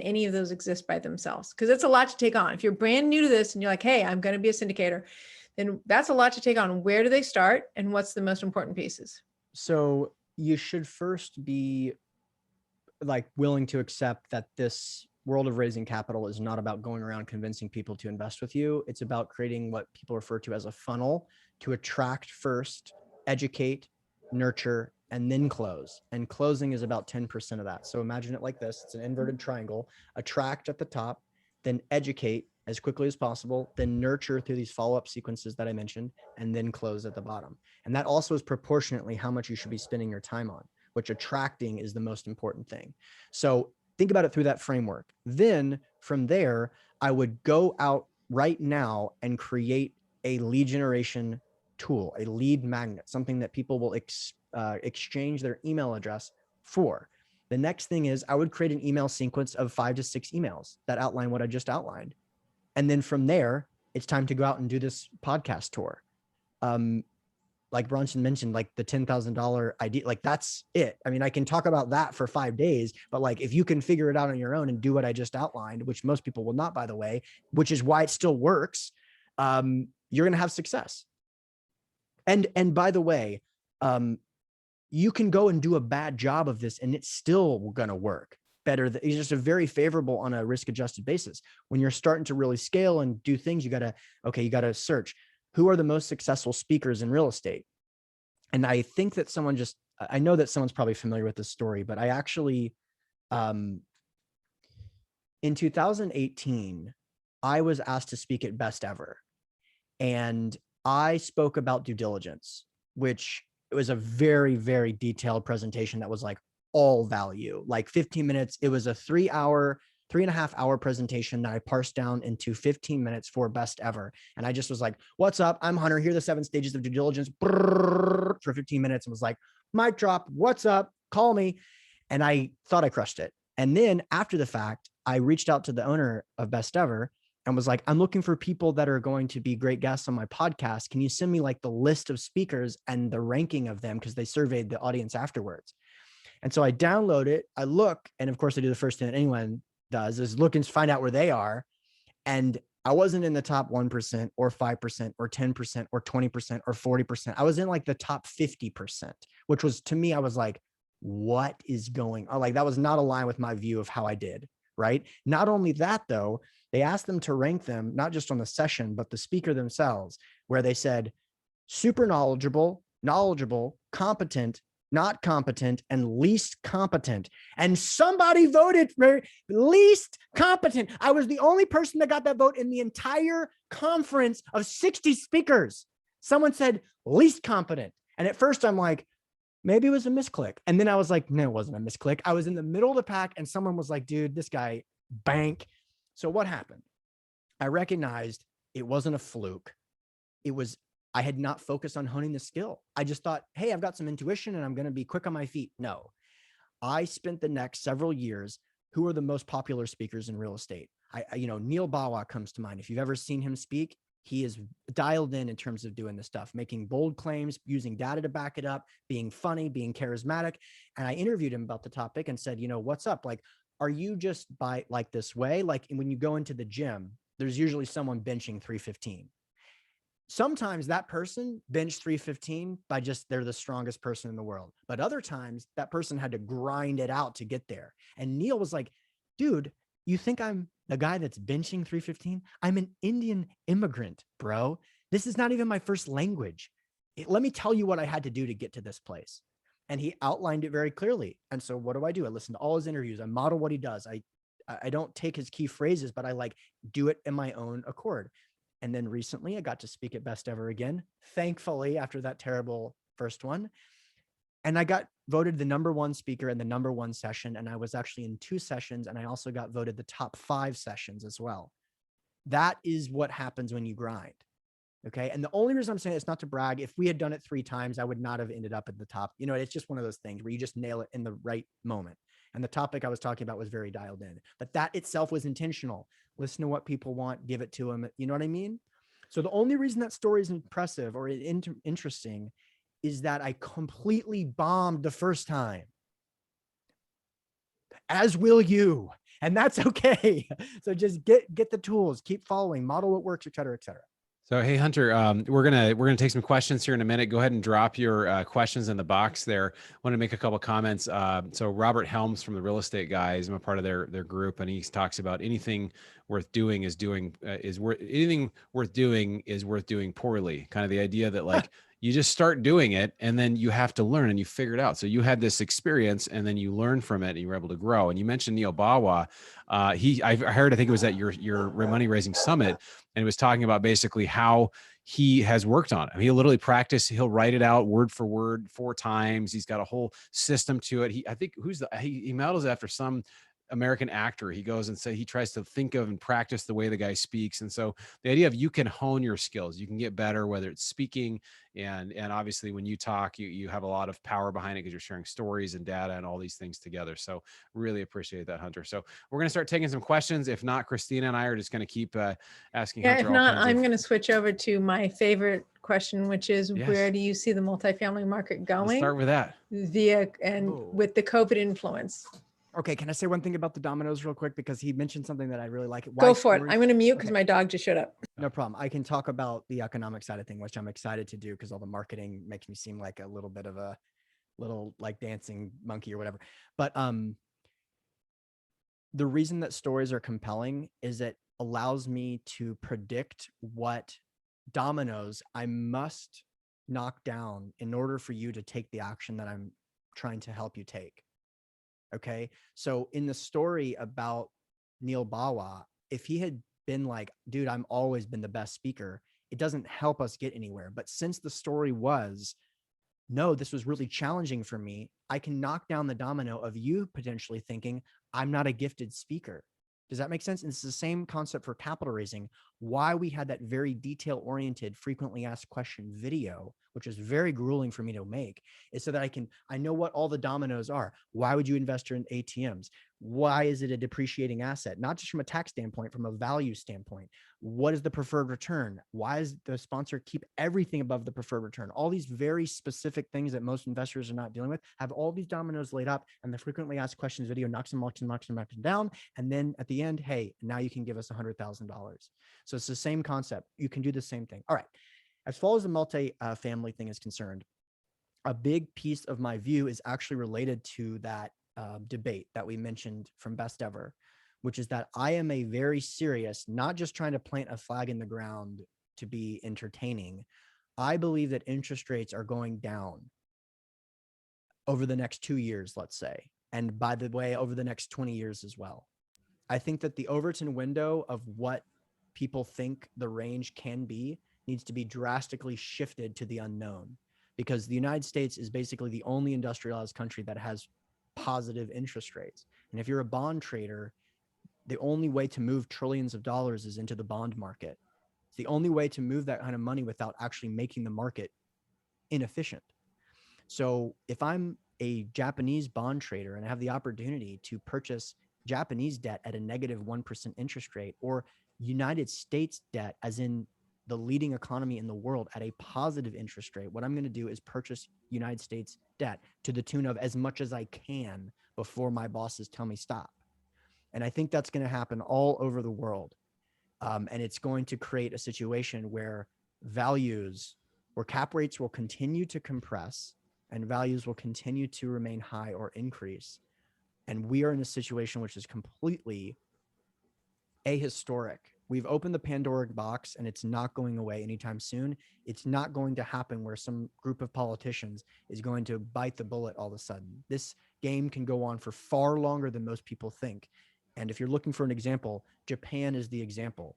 Speaker 2: any of those exist by themselves? Because it's a lot to take on. If you're brand new to this and you're like, hey, I'm going to be a syndicator, then that's a lot to take on. Where do they start, and what's the most important pieces?
Speaker 1: So you should first be like willing to accept that this world of raising capital is not about going around convincing people to invest with you. It's about creating what people refer to as a funnel to attract first, educate, nurture, and then close. And closing is about 10% of that. So imagine it like this. It's an inverted triangle. Attract at the top, then educate as quickly as possible, then nurture through these follow-up sequences that I mentioned, and then close at the bottom. And that also is proportionately how much you should be spending your time on, which attracting is the most important thing. So think about it through that framework. Then from there, I would go out right now and create a lead generation tool, a lead magnet, something that people will exchange their email address for. The next thing is I would create an email sequence of 5 to 6 emails that outline what I just outlined. And then from there, it's time to go out and do this podcast tour. Like Bronson mentioned, like the $10,000 idea, like that's it. I mean, I can talk about that for 5 days, but like, if you can figure it out on your own and do what I just outlined, which most people will not, by the way, which is why it still works, you're going to have success. And by the way, you can go and do a bad job of this and it's still going to work better. It's just a very favorable on a risk adjusted basis. When you're starting to really scale and do things, you got to search who are the most successful speakers in real estate. And I think that I know that someone's probably familiar with this story, but I actually, in 2018, I was asked to speak at Best Ever. And I spoke about due diligence, which it was a very, very detailed presentation that was like all value, like 15 minutes. It was a 3.5 hour presentation that I parsed down into 15 minutes for Best Ever. And I just was like, what's up? I'm Hunter. Here are the 7 stages of due diligence for 15 minutes, and was like, mic drop. What's up? Call me. And I thought I crushed it. And then after the fact, I reached out to the owner of Best Ever and was like, I'm looking for people that are going to be great guests on my podcast. Can you send me like the list of speakers and the ranking of them? Because they surveyed the audience afterwards. And so I download it, I look, and of course I do the first thing that anyone does is look and find out where they are. And I wasn't in the top 1% or 5% or 10% or 20% or 40%. I was in like the top 50%, which was, to me, I was like, what is going on? Like, that was not aligned with my view of how I did, right? Not only that though, they asked them to rank them, not just on the session, but the speaker themselves, where they said super knowledgeable, competent, not competent, and least competent. And somebody voted for least competent. I was the only person that got that vote in the entire conference of 60 speakers. Someone said least competent. And at first I'm like, maybe it was a misclick. And then I was like, no, it wasn't a misclick. I was in the middle of the pack and someone was like, dude, this guy bank. So what happened? I recognized it wasn't a fluke. I had not focused on honing the skill. I just thought, hey, I've got some intuition and I'm going to be quick on my feet. No, I spent the next several years. Who are the most popular speakers in real estate? Neil Bawa comes to mind. If you've ever seen him speak, he is dialed in terms of doing this stuff, making bold claims, using data to back it up, being funny, being charismatic. And I interviewed him about the topic and said, what's up? Like, are you just like this way? Like when you go into the gym, there's usually someone benching 315. Sometimes that person benched 315 by just, they're the strongest person in the world. But other times that person had to grind it out to get there. And Neil was like, dude, you think I'm the guy that's benching 315? I'm an Indian immigrant, bro. This is not even my first language. Let me tell you what I had to do to get to this place. And he outlined it very clearly. And so what do? I listen to all his interviews. I model what he does. I don't take his key phrases, but I like do it in my own accord. And then recently I got to speak at Best Ever again, thankfully, after that terrible first one. And I got voted the #1 speaker in the #1 session. And I was actually in 2 sessions. And I also got voted the top 5 sessions as well. That is what happens when you grind. Okay. And the only reason I'm saying it's not to brag. If we had done it 3 times, I would not have ended up at the top. It's just one of those things where you just nail it in the right moment. And the topic I was talking about was very dialed in, but that itself was intentional. Listen to what people want, give it to them. You know what I mean? So the only reason that story is impressive or interesting is that I completely bombed the first time, as will you. And that's okay. So just get the tools, keep following, model what works, et cetera, et cetera.
Speaker 3: So, hey, Hunter, we're gonna take some questions here in a minute. Go ahead and drop your questions in the box there. I want to make a couple comments. So Robert Helms from the Real Estate Guys, I'm a part of their group, and he talks about anything worth doing is worth doing poorly. Kind of the idea that like you just start doing it and then you have to learn and you figure it out. So you had this experience and then you learn from it and you were able to grow. And you mentioned Neil Bawa. I think it was at your money raising summit, and it was talking about basically how he has worked on it. I mean, he'll literally practice. He'll write it out word for word 4 times. He's got a whole system to it. He models after some American actor. He goes and he tries to think of and practice the way the guy speaks. And so the idea of you can hone your skills, you can get better, whether it's speaking and obviously when you talk, you have a lot of power behind it because you're sharing stories and data and all these things together. So really appreciate that, Hunter. So we're going to start taking some questions. If not, Christina and I are just going to keep asking.
Speaker 2: Yeah,
Speaker 3: Hunter
Speaker 2: if not, I'm going to switch over to my favorite question, which is where do you see the multifamily market going?
Speaker 3: Let's start with that.
Speaker 2: With the COVID influence.
Speaker 1: Okay, can I say one thing about the dominoes real quick? Because he mentioned something that I really like.
Speaker 2: Go for it. I'm going to mute because my dog just showed up.
Speaker 1: No problem. I can talk about the economic side of thing, which I'm excited to do because all the marketing makes me seem like a little bit of a little like dancing monkey or whatever. But the reason that stories are compelling is it allows me to predict what dominoes I must knock down in order for you to take the action that I'm trying to help you take. Okay. So in the story about Neil Bawa, if he had been like, dude, I'm always been the best speaker, it doesn't help us get anywhere. But since the story was, no, this was really challenging for me, I can knock down the domino of you potentially thinking I'm not a gifted speaker. Does that make sense? And it's the same concept for capital raising. why we had that very detail-oriented, frequently asked question video, which is very grueling for me to make, is so that I know what all the dominoes are. Why would you invest in ATMs? Why is it a depreciating asset? Not just from a tax standpoint, from a value standpoint. What is the preferred return? Why does the sponsor keep everything above the preferred return? All these very specific things that most investors are not dealing with, have all these dominoes laid up, and the frequently asked questions video knocks them down. And then at the end, hey, now you can give us $100,000. So it's the same concept. You can do the same thing. All right. As far as the multi-family thing is concerned, a big piece of my view is actually related to that debate that we mentioned from Best Ever, which is that I am a very serious, not just trying to plant a flag in the ground to be entertaining. I believe that interest rates are going down over the next 2 years, let's say. And by the way, over the next 20 years as well. I think that the Overton window of what people think the range can be needs to be drastically shifted to the unknown, because the United States is basically the only industrialized country that has positive interest rates. And if you're a bond trader, the only way to move trillions of dollars is into the bond market. It's the only way to move that kind of money without actually making the market inefficient. So if I'm a Japanese bond trader and I have the opportunity to purchase Japanese debt at a negative 1% interest rate, or United States debt, as in the leading economy in the world, at a positive interest rate, what I'm going to do is purchase United States debt to the tune of as much as I can before my bosses tell me stop. And I think that's going to happen all over the world. And it's going to create a situation where cap rates will continue to compress and values will continue to remain high or increase. And we are in a situation which is completely ahistoric. We've opened the Pandora's box and it's not going away anytime soon. It's not going to happen where some group of politicians is going to bite the bullet all of a sudden. This game can go on for far longer than most people think. And if you're looking for an example, Japan is the example,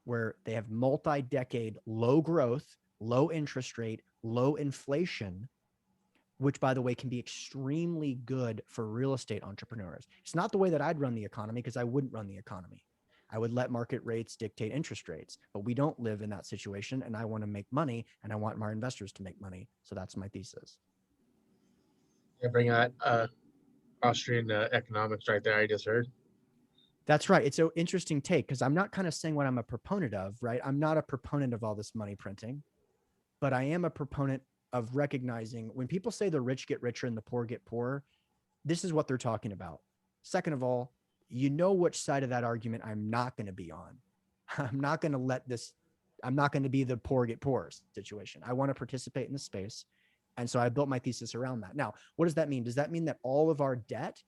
Speaker 1: where they have multi-decade low growth, low interest rate, low inflation, which, by the way, can be extremely good for real estate entrepreneurs. It's not the way that I'd run the economy, because I wouldn't run the economy. I would let market rates dictate interest rates, but we don't live in that situation. And I want to make money and I want my investors to make money. So that's my thesis.
Speaker 4: Yeah, bring that Austrian economics right there. I just heard.
Speaker 1: That's right. It's an interesting take, because I'm not kind of saying what I'm a proponent of, right? I'm not a proponent of all this money printing, but I am a proponent of recognizing when people say the rich get richer and the poor get poorer, this is what they're talking about. Second of all, you know which side of that argument I'm not going to be on. I'm not going to be the poor get poorer situation. I want to participate in the space. And so I built my thesis around that. Now, what does that mean? Does that mean that all of our debt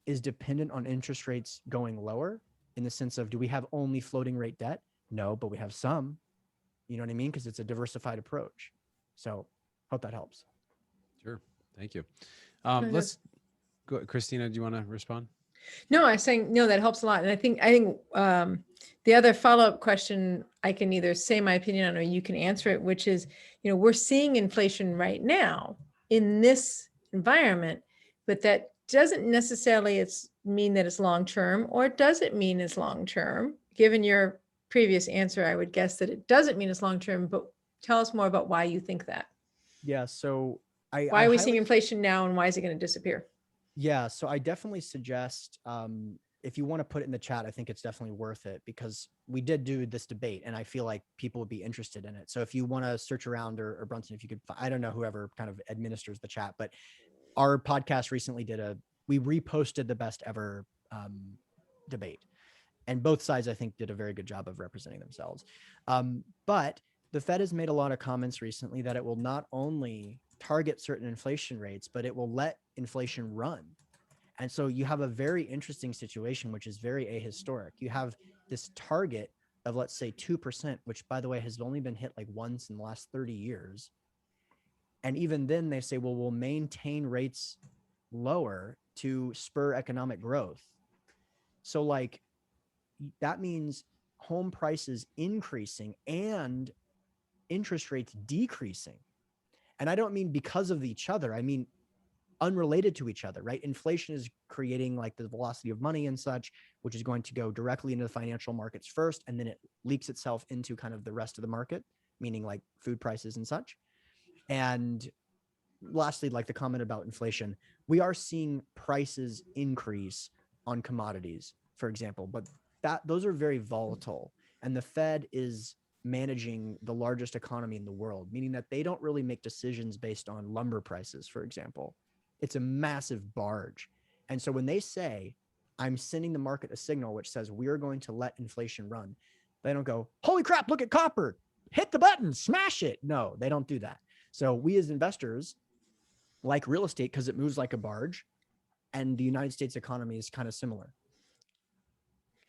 Speaker 1: is dependent on interest rates going lower, in the sense of, do we have only floating rate debt? No, but we have some, you know what I mean? Because it's a diversified approach. So hope that helps.
Speaker 3: Sure. Thank you. Let's go. Christina, do you want to respond?
Speaker 2: No, I was saying, no, that helps a lot. And I think the other follow-up question, I can either say my opinion on, or you can answer it, which is, we're seeing inflation right now in this environment, but that doesn't necessarily mean that it's long-term, or does it mean it's long-term? Given your previous answer, I would guess that it doesn't mean it's long-term, but tell us more about why you think that.
Speaker 1: Yeah. So
Speaker 2: why are we seeing inflation now, and why is it going to disappear?
Speaker 1: Yeah. So I definitely suggest, if you want to put it in the chat, I think it's definitely worth it, because we did do this debate and I feel like people would be interested in it. So if you want to search around, or Bronson, if you could, I don't know, whoever kind of administers the chat, but our podcast recently we reposted the Best Ever debate, and both sides, I think, did a very good job of representing themselves. But the Fed has made a lot of comments recently that it will not only target certain inflation rates, but it will let inflation run. And so you have a very interesting situation, which is very ahistoric. You have this target of, let's say, 2%, which, by the way, has only been hit like once in the last 30 years. And even then they say, well, we'll maintain rates lower to spur economic growth. So like, that means home prices increasing and interest rates decreasing. And I don't mean because of each other. I mean, unrelated to each other, right? Inflation is creating like the velocity of money and such, which is going to go directly into the financial markets first, and then it leaks itself into kind of the rest of the market, meaning like food prices and such. And lastly, like the comment about inflation, we are seeing prices increase on commodities, for example, but those are very volatile. And the Fed is managing the largest economy in the world, meaning that they don't really make decisions based on lumber prices, for example. It's a massive barge. And so when they say, I'm sending the market a signal which says we're going to let inflation run, they don't go, holy crap, look at copper, hit the button, smash it. No, they don't do that. So we as investors like real estate because it moves like a barge, and the United States economy is kind of similar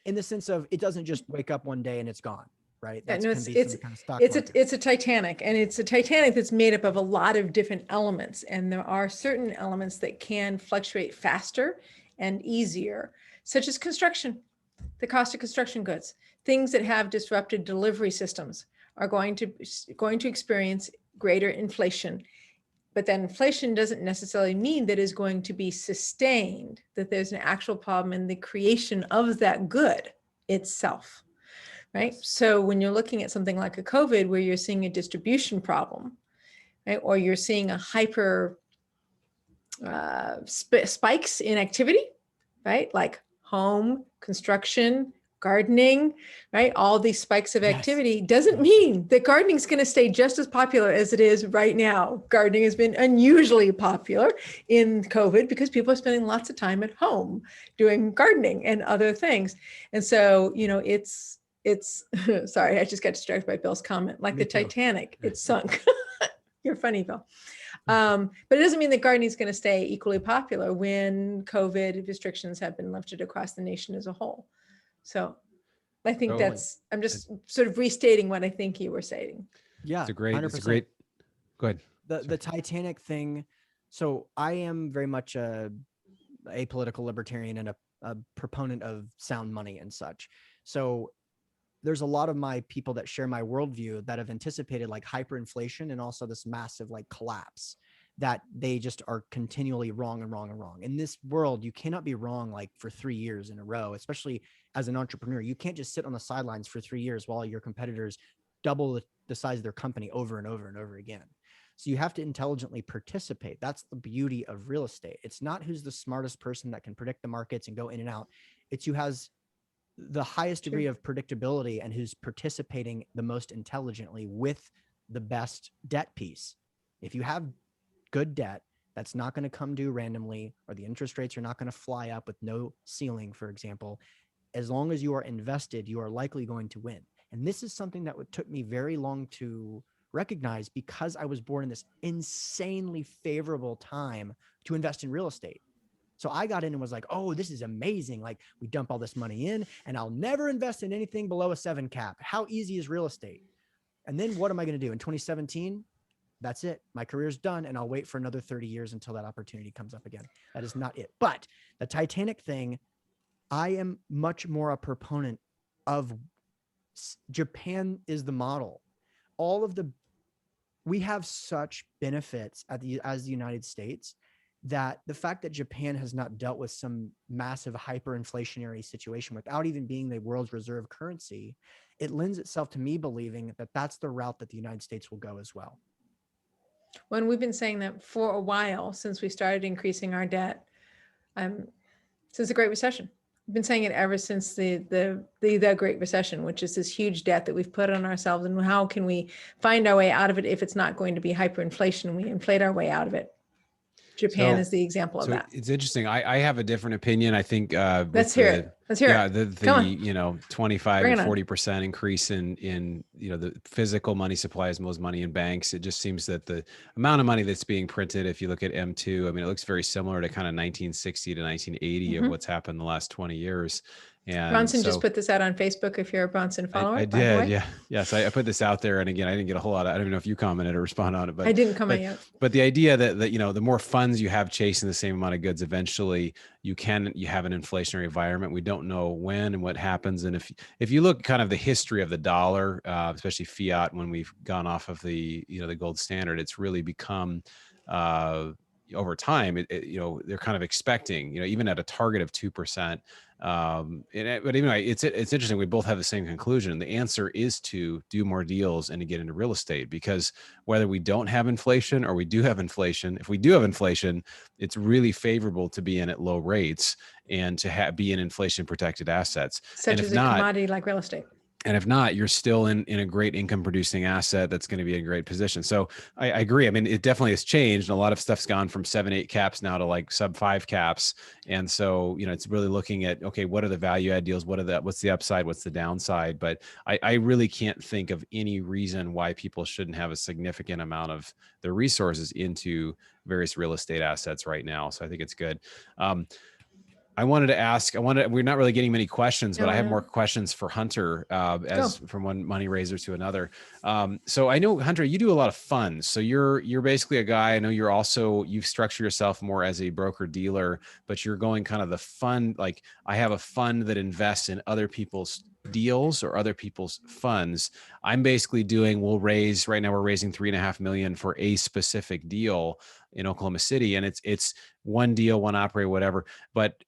Speaker 1: in the sense of it doesn't just wake up one day and it's gone, right?
Speaker 2: Yeah,
Speaker 1: That's
Speaker 2: no,
Speaker 1: can be some kind of stock market.
Speaker 2: it's a Titanic, and it's a Titanic that's made up of a lot of different elements. And there are certain elements that can fluctuate faster and easier, such as construction, the cost of construction goods. Things that have disrupted delivery systems are going to experience greater inflation. But that inflation doesn't necessarily mean that is going to be sustained, that there's an actual problem in the creation of that good itself, right? So when you're looking at something like a COVID, where you're seeing a distribution problem, right? Or you're seeing a hyper spikes in activity, right? Like home, construction, gardening, right? All these spikes of activity doesn't mean that gardening is going to stay just as popular as it is right now. Gardening has been unusually popular in COVID because people are spending lots of time at home doing gardening and other things. And so, it's sorry, I just got distracted by Bill's comment, like the Titanic, it sunk. You're funny, Bill. But it doesn't mean that gardening is going to stay equally popular when COVID restrictions have been lifted across the nation as a whole. So I think I'm just sort of restating what I think you were saying.
Speaker 1: Yeah.
Speaker 3: It's a great,
Speaker 1: 100%.
Speaker 3: Go ahead.
Speaker 1: The Titanic thing. So I am very much a political libertarian and a proponent of sound money and such. So there's a lot of my people that share my worldview that have anticipated like hyperinflation and also this massive like collapse, that they just are continually wrong and wrong and wrong. In this world, you cannot be wrong like for 3 years in a row, especially as an entrepreneur. You can't just sit on the sidelines for 3 years while your competitors double the size of their company over and over and over again. So you have to intelligently participate. That's the beauty of real estate. It's not who's the smartest person that can predict the markets and go in and out. It's who has the highest degree of predictability and who's participating the most intelligently with the best debt piece. If you have good debt that's not going to come due randomly, or the interest rates are not going to fly up with no ceiling, for example, as long as you are invested, you are likely going to win. And this is something that took me very long to recognize because I was born in this insanely favorable time to invest in real estate. So I got in and was like, oh, this is amazing. Like we dump all this money in and I'll never invest in anything below a 7 cap. How easy is real estate? And then what am I going to do in 2017? That's it. My career's done. And I'll wait for another 30 years until that opportunity comes up again. That is not it. But the Titanic thing, I am much more a proponent of. Japan is the model. We have such benefits as the United States that the fact that Japan has not dealt with some massive hyperinflationary situation without even being the world's reserve currency, it lends itself to me believing that that's the route that the United States will go as well.
Speaker 2: When we've been saying that for a while, since we started increasing our debt, since the Great Recession. We've been saying it ever since the Great Recession, which is this huge debt that we've put on ourselves, and how can we find our way out of it if it's not going to be hyperinflation? We inflate our way out of it. Japan is the example of that.
Speaker 3: It's interesting. I have a different opinion. I think
Speaker 2: let's hear it.
Speaker 3: Yeah, the 25 to 40% increase in the physical money supply as well as money in banks. It just seems that the amount of money that's being printed, if you look at M2, I mean, it looks very similar to kind of 1960 to 1980 of what's happened in the last 20 years. And
Speaker 2: Bronson just put this out on Facebook if you're a Bronson follower.
Speaker 3: I did, yeah. Yes, I put this out there. And again, I didn't get a whole lot. I don't even know if you commented or responded on it. But
Speaker 2: I didn't comment yet. But
Speaker 3: the idea that the more funds you have chasing the same amount of goods, eventually you have an inflationary environment. We don't know when and what happens. And if you look kind of the history of the dollar, especially fiat, when we've gone off of the gold standard, it's really become over time, they're kind of expecting, even at a target of 2%. But anyway, it's interesting. We both have the same conclusion. The answer is to do more deals and to get into real estate, because whether we don't have inflation or we do have inflation, if we do have inflation, it's really favorable to be in at low rates and to be in inflation protected assets.
Speaker 2: Such as a commodity like real estate.
Speaker 3: And if not, you're still in a great income producing asset that's going to be in a great position. So I agree. I mean, it definitely has changed. And a lot of stuff's gone from 7-8 caps now to like sub 5 caps. And so, it's really looking at, okay, what are the value add deals? What's the upside? What's the downside? But I really can't think of any reason why people shouldn't have a significant amount of their resources into various real estate assets right now. So I think it's good. I wanted to ask, we're not really getting many questions, but I have more questions for Hunter, from one money raiser to another. So I know, Hunter, you do a lot of funds. So you're basically a guy, I know you've structured yourself more as a broker dealer, but you're going kind of the fund, like I have a fund that invests in other people's deals or other people's funds. I'm basically we're raising $3.5 million for a specific deal in Oklahoma City. And it's one deal, one operator, whatever. But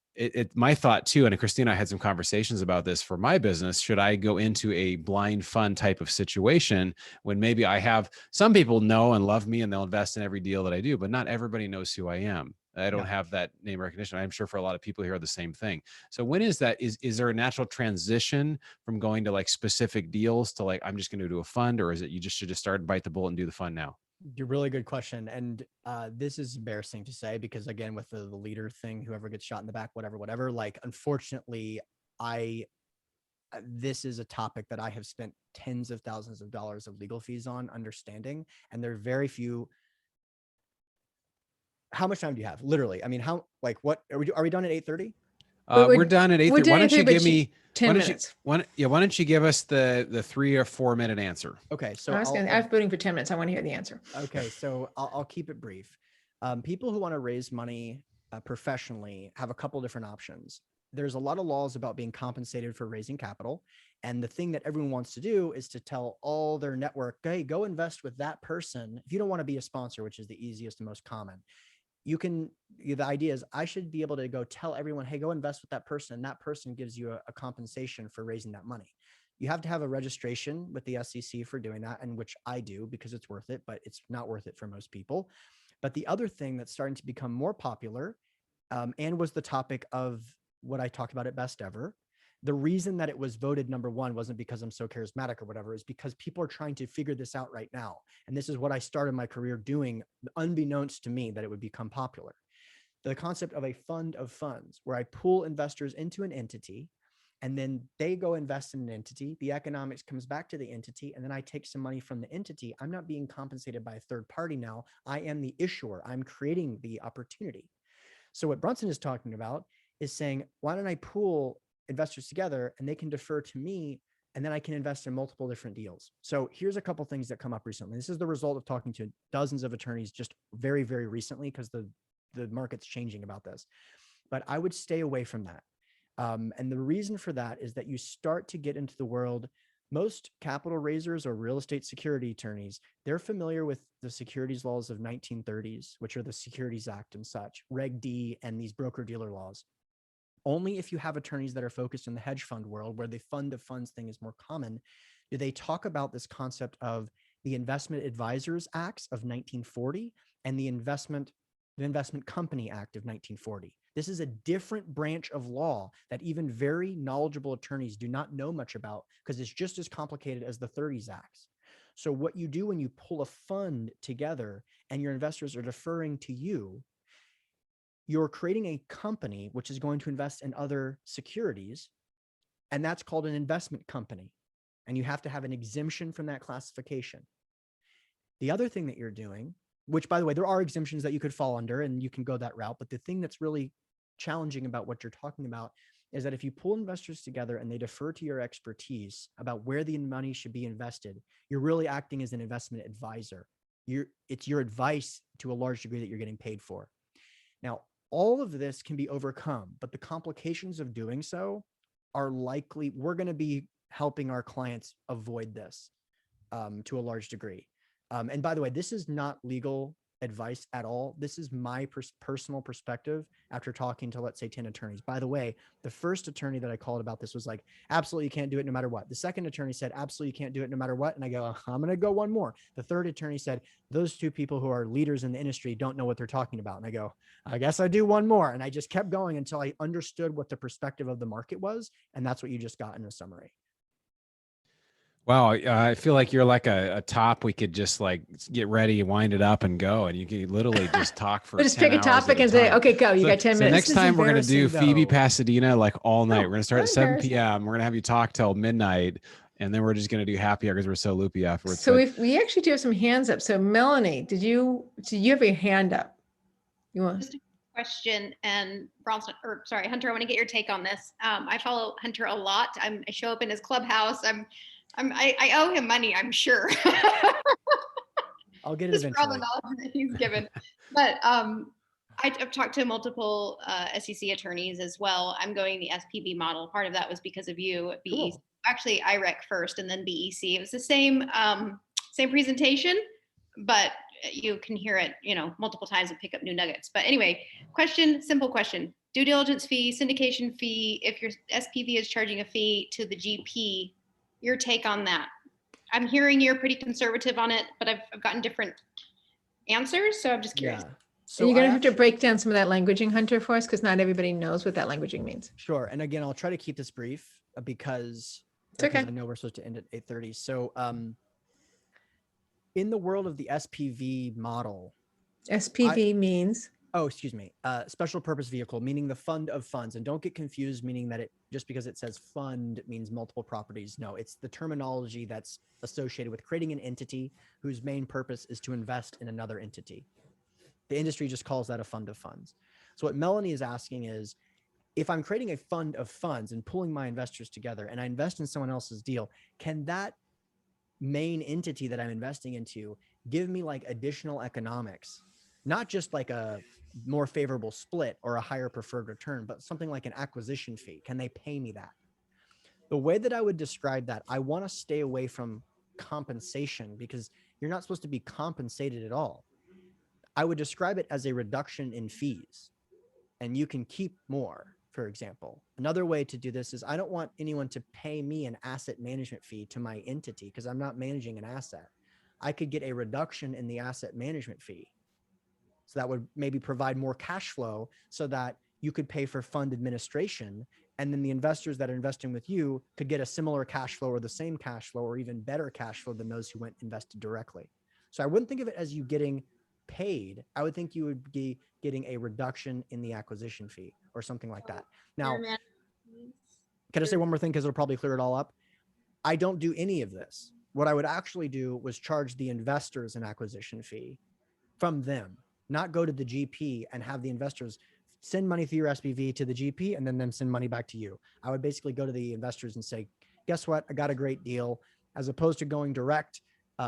Speaker 3: my thought too, and Christina, I had some conversations about this for my business. Should I go into a blind fund type of situation when maybe some people know and love me and they'll invest in every deal that I do, but not everybody knows who I am. I don't have that name recognition. I'm sure for a lot of people here are the same thing. So when is that? Is there a natural transition from going to like specific deals to like, I'm just going to do a fund, or is it you just should just start and bite the bullet and do the fund now?
Speaker 1: Really good question. And this is embarrassing to say, because again, with the leader thing, whoever gets shot in the back, whatever, like, unfortunately, this is a topic that I have spent tens of thousands of dollars of legal fees on understanding. And there are very few. How much time do you have? Literally. I mean, what are we done at 8:30?
Speaker 3: We're done at 8:30. Why don't you give me
Speaker 2: 10 minutes?
Speaker 3: Why don't you give us the 3 or 4 minute answer?
Speaker 1: Okay. So
Speaker 2: I was voting for 10 minutes. I want to hear the answer.
Speaker 1: Okay. So I'll keep it brief. People who want to raise money professionally have a couple different options. There's a lot of laws about being compensated for raising capital. And the thing that everyone wants to do is to tell all their network, hey, go invest with that person. If you don't want to be a sponsor, which is the easiest and most common, the idea is I should be able to go tell everyone, hey, go invest with that person. And that person gives you a compensation for raising that money. You have to have a registration with the SEC for doing that, and which I do because it's worth it, but it's not worth it for most people. But the other thing that's starting to become more popular and was the topic of what I talked about at Best Ever, the reason that it was voted number one wasn't because I'm so charismatic or whatever, is because people are trying to figure this out right now. And this is what I started my career doing, unbeknownst to me that it would become popular. The concept of a fund of funds, where I pool investors into an entity, and then they go invest in an entity. The economics comes back to the entity, and then I take some money from the entity. I'm not being compensated by a third party now. I am the issuer. I'm creating the opportunity. So what Bronson is talking about is saying, why don't I pool investors together and they can defer to me, and then I can invest in multiple different deals. So here's a couple things that come up recently. This is the result of talking to dozens of attorneys just very, very recently, because the market's changing about this. But I would stay away from that. And the reason for that is that you start to get into the world. Most capital raisers or real estate security attorneys, they're familiar with the securities laws of 1930s, which are the Securities Act and such, Reg D, and these broker dealer laws. Only if you have attorneys that are focused in the hedge fund world, where the fund of funds thing is more common, do they talk about this concept of the Investment Advisors Acts of 1940 and the Investment Company Act of 1940. This is a different branch of law that even very knowledgeable attorneys do not know much about, because it's just as complicated as the 30s Acts. So what you do when you pull a fund together and your investors are deferring to you, you're creating a company which is going to invest in other securities, and that's called an investment company. And you have to have an exemption from that classification. The other thing that you're doing, which, by the way, there are exemptions that you could fall under and you can go that route. But the thing that's really challenging about what you're talking about is that if you pull investors together and they defer to your expertise about where the money should be invested, you're really acting as an investment advisor. It's your advice to a large degree that you're getting paid for. Now, all of this can be overcome, but the complications of doing so are likely, we're going to be helping our clients avoid this to a large degree. And by the way, this is not legal advice at all. This is my personal perspective after talking to, let's say, 10 attorneys. By the way, the first attorney that I called about this was like, absolutely you can't do it no matter what. The second attorney said, absolutely you can't do it no matter what. And I go, I'm going to go one more. The third attorney said, those two people who are leaders in the industry don't know what they're talking about. And I go, I guess I do one more. And I just kept going until I understood what the perspective of the market was. And that's what you just got in a summary.
Speaker 3: Wow. I feel like you're like a top. We could just like get ready, wind it up and go. And you can literally just talk for
Speaker 2: just pick a topic and say, okay, go. You got 10 minutes.
Speaker 3: Next time we're going to do Phoebe Pasadena like all night.
Speaker 2: No,
Speaker 3: we're going to start at 7 p.m. We're going to have you talk till midnight. And then we're just going to do happy hour because we're so loopy afterwards.
Speaker 2: So we actually do have some hands up. So Melanie, do you have your hand up? You want
Speaker 5: just a question, and Bronson, or sorry, Hunter, I want to get your take on this. I follow Hunter a lot. I show up in his clubhouse. I owe him money, I'm sure.
Speaker 1: I'll get it eventually.
Speaker 5: For all the knowledge that he's given. But I've talked to multiple SEC attorneys as well. I'm going the SPV model. Part of that was because of you at BEC. Cool. Actually, IREC first and then BEC. It was the same presentation, but you can hear it, multiple times and pick up new nuggets. But anyway, simple question. Due diligence fee, syndication fee, if your SPV is charging a fee to the GP, your take on that? I'm hearing you're pretty conservative on it, but I've gotten different answers. So I'm just curious.
Speaker 1: Yeah.
Speaker 2: So you're going to have to break down some of that languaging, Hunter, for us, because not everybody knows what that languaging means.
Speaker 1: Sure. And again, I'll try to keep this brief because
Speaker 2: okay.
Speaker 1: I know we're supposed to end at 8:30. So in the world of the SPV model.
Speaker 2: SPV means?
Speaker 1: Oh, excuse me. Special purpose vehicle, meaning the fund of funds. And don't get confused, meaning that just because it says fund means multiple properties. No, it's the terminology that's associated with creating an entity whose main purpose is to invest in another entity. The industry just calls that a fund of funds. So what Melanie is asking is, if I'm creating a fund of funds and pulling my investors together and I invest in someone else's deal, can that main entity that I'm investing into give me like additional economics? Not just like a more favorable split or a higher preferred return, but something like an acquisition fee. Can they pay me that? The way that I would describe that, I want to stay away from compensation because you're not supposed to be compensated at all. I would describe it as a reduction in fees, and you can keep more, for example. Another way to do this is I don't want anyone to pay me an asset management fee to my entity because I'm not managing an asset. I could get a reduction in the asset management fee. So that would maybe provide more cash flow so that you could pay for fund administration. And then the investors that are investing with you could get a similar cash flow or the same cash flow or even better cash flow than those who went invested directly. So I wouldn't think of it as you getting paid. I would think you would be getting a reduction in the acquisition fee or something like that. Now, can I say one more thing? Because it'll probably clear it all up. I don't do any of this. What I would actually do was charge the investors an acquisition fee from them. Not go to the GP and have the investors send money through your SPV to the GP and then them send money back to you. I would basically go to the investors and say, guess what? I got a great deal. As opposed to going direct,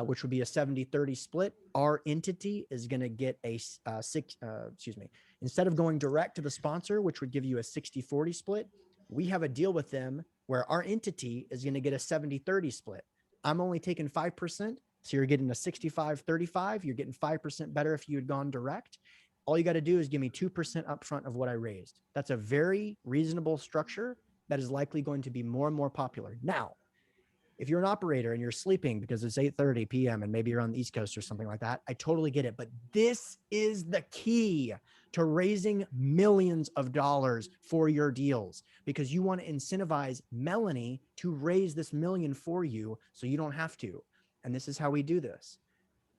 Speaker 1: which would be a 70-30 split, our entity is going to get instead of going direct to the sponsor, which would give you a 60-40 split, we have a deal with them where our entity is going to get a 70-30 split. I'm only taking 5%. So you're getting a 65-35. You're getting 5% better if you had gone direct. All you got to do is give me 2% upfront of what I raised. That's a very reasonable structure that is likely going to be more and more popular. Now, if you're an operator and you're sleeping because it's 8:30 p.m. and maybe you're on the East Coast or something like that, I totally get it. But this is the key to raising millions of dollars for your deals because you want to incentivize Melanie to raise this million for you so you don't have to. And this is how we do this.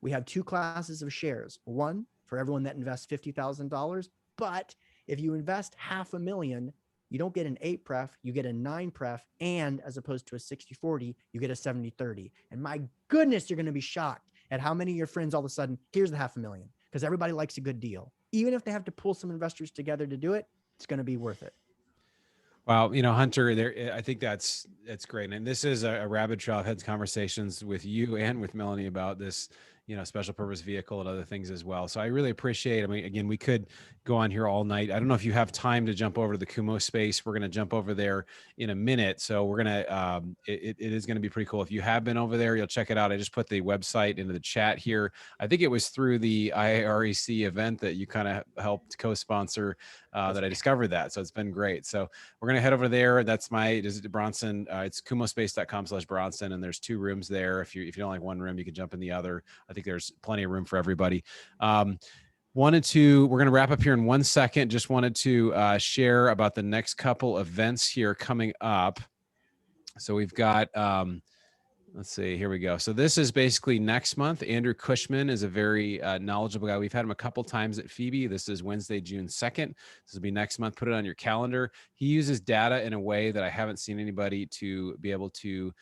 Speaker 1: We have two classes of shares. One for everyone that invests $50,000. But if you invest $500,000, you don't get an 8 pref, you get a 9 pref. And as opposed to a 60-40, you get a 70-30. And my goodness, you're going to be shocked at how many of your friends all of a sudden, here's the $500,000 because everybody likes a good deal. Even if they have to pull some investors together to do it, it's going to be worth it.
Speaker 3: Well, Hunter, I think that's great. And this is a rabbit trail. I've had conversations with you and with Melanie about this, special purpose vehicle and other things as well. So I really appreciate, I mean, again, we could go on here all night. I don't know if you have time to jump over to the Kumo space. We're going to jump over there in a minute. So we're going to, it is going to be pretty cool. If you have been over there, you'll check it out. I just put the website into the chat here. I think it was through the IREC event that you kind of helped co-sponsor that I discovered that. So it's been great. So we're going to head over there. That's Bronson. It's kumospace.com/Bronson. And there's 2 rooms there. If you don't like one room, you can jump in the other. I think there's plenty of room for everybody. We're going to wrap up here in 1 second. Just wanted to share about the next couple events here coming up. So we've got, let's see, here we go. So this is basically next month. Andrew Cushman is a very knowledgeable guy. We've had him a couple times at Phoebe. This is Wednesday, June 2nd. This will be next month. Put it on your calendar. He uses data in a way that I haven't seen anybody to be able to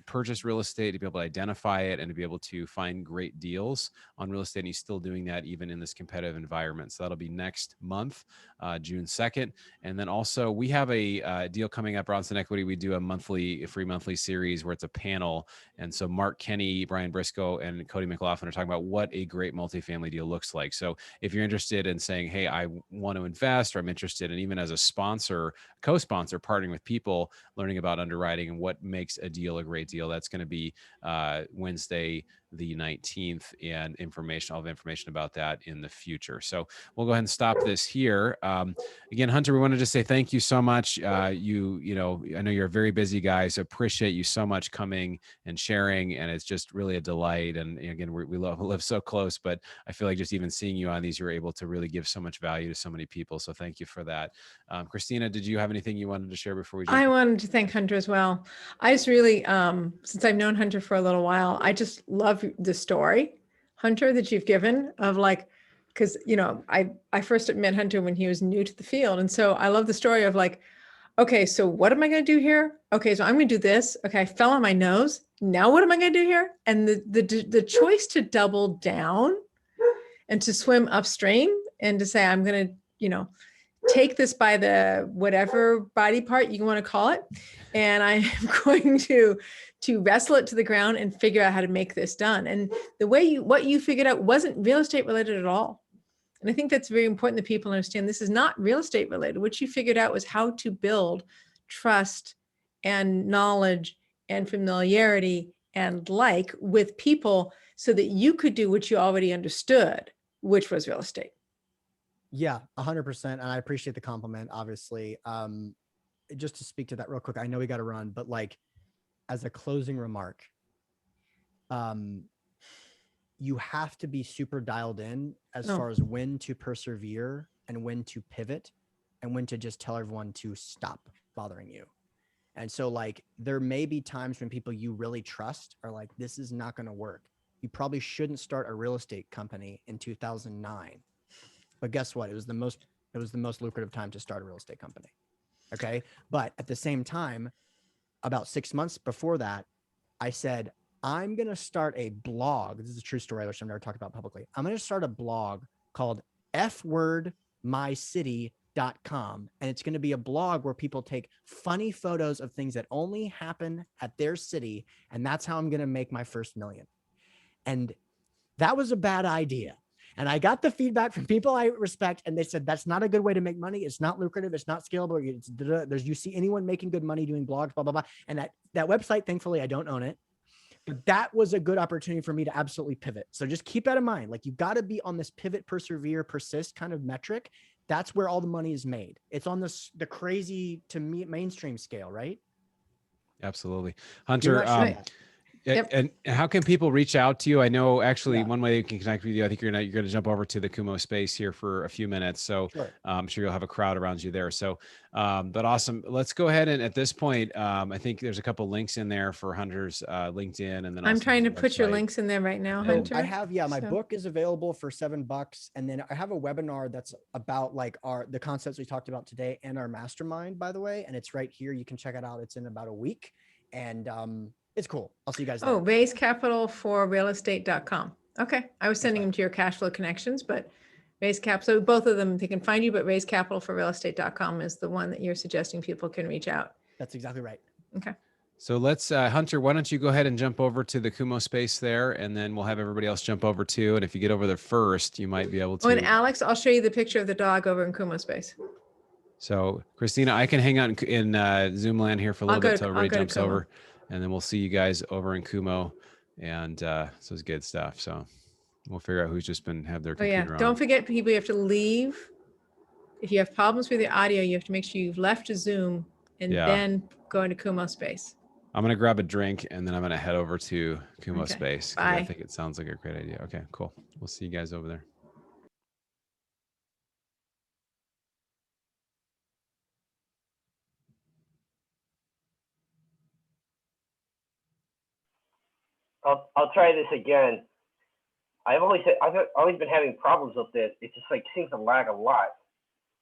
Speaker 3: purchase real estate, to be able to identify it, and to be able to find great deals on real estate. And he's still doing that even in this competitive environment. So that'll be next month, June 2nd. And then also we have a deal coming up, Bronson Equity. We do a free monthly series where it's a panel. And so Mark Kenny, Brian Briscoe, and Cody McLaughlin are talking about what a great multifamily deal looks like. So if you're interested in saying, hey, I want to invest, or I'm interested in, even as a sponsor, co-sponsor, partnering with people, learning about underwriting and what makes a deal a great deal, that's going to be Wednesday the 19th, and all the information about that in the future. So we'll go ahead and stop this here. Again, Hunter, we wanted to say thank you so much. I know you're a very busy guy, so appreciate you so much coming and sharing. And it's just really a delight. And again, we live so close, but I feel like just even seeing you on these, you're able to really give so much value to so many people. So thank you for that. Christina, did you have anything you wanted to share before we jump?
Speaker 2: I wanted to thank Hunter as well. I just really, since I've known Hunter for a little while, I just love the story, Hunter, that you've given of because, I first met Hunter when he was new to the field. And so I love the story of okay, so what am I going to do here? Okay, so I'm going to do this. Okay, I fell on my nose. Now what am I going to do here? And the choice to double down and to swim upstream and to say, I'm going to, take this by the whatever body part you want to call it. And I am going to wrestle it to the ground and figure out how to make this done. And what you figured out wasn't real estate related at all. And I think that's very important that people understand this is not real estate related. What you figured out was how to build trust and knowledge and familiarity and with people so that you could do what you already understood, which was real estate.
Speaker 1: Yeah, 100%. And I appreciate the compliment, obviously. Just to speak to that real quick, I know we got to run, but as a closing remark, you have to be super dialed in as far as when to persevere and when to pivot and when to just tell everyone to stop bothering you. And so there may be times when people you really trust are this is not going to work. You probably shouldn't start a real estate company in 2009. But guess what? It was the most lucrative time to start a real estate company. Okay. But at the same time, about 6 months before that, I said, I'm going to start a blog. This is a true story, which I've never talked about publicly. I'm going to start a blog called fwordmycity.com. And it's going to be a blog where people take funny photos of things that only happen at their city. And that's how I'm going to make my first million. And that was a bad idea. And I got the feedback from people I respect, and they said, that's not a good way to make money. It's not lucrative. It's not scalable. You see anyone making good money doing blogs, blah, blah, blah. And that website, thankfully, I don't own it. But that was a good opportunity for me to absolutely pivot. So just keep that in mind. You got to be on this pivot, persevere, persist kind of metric. That's where all the money is made. It's on the crazy to me mainstream scale, right?
Speaker 3: Absolutely. Hunter,
Speaker 2: Yep.
Speaker 3: And how can people reach out to you? I know actually one way you can connect with you, I think you're going to jump over to the Kumo space here for a few minutes. So sure. I'm sure you'll have a crowd around you there. So, but awesome. Let's go ahead. And at this point, I think there's a couple links in there for Hunter's LinkedIn. And then
Speaker 2: I'm trying to put your links in there right now, Hunter.
Speaker 1: I have, my book is available for $7. And then I have a webinar that's about the concepts we talked about today and our mastermind, by the way. And it's right here. You can check it out. It's in about a week. And, it's cool. I'll see you guys later.
Speaker 2: Raise capital for realestate.com. Okay. I was sending them to your Cashflow Connections, but Raise Cap. So both of them, they can find you, but raise capital for realestate.com is the one that you're suggesting people can reach out.
Speaker 1: That's exactly right.
Speaker 2: Okay.
Speaker 3: So let's, Hunter, why don't you go ahead and jump over to the Kumo space there, and then we'll have everybody else jump over too. And if you get over there first, you might be able to.
Speaker 2: Oh, and Alex, I'll show you the picture of the dog over in Kumo space.
Speaker 3: So Christina, I can hang out in Zoom land here for a little bit till everybody jumps over, and then we'll see you guys over in Kumo. And so it's good stuff. So we'll figure out who's just been have their computer on.
Speaker 2: Don't forget, people, you have to leave. If you have problems with your audio, you have to make sure you've left a Zoom and then go into Kumo space.
Speaker 3: I'm going to grab a drink and then I'm going to head over to Kumo space.
Speaker 2: Bye.
Speaker 3: I think it sounds like a great idea. Okay, cool. We'll see you guys over there.
Speaker 6: I'll try this again. I've always been having problems with this. It just like seems to lag a lot.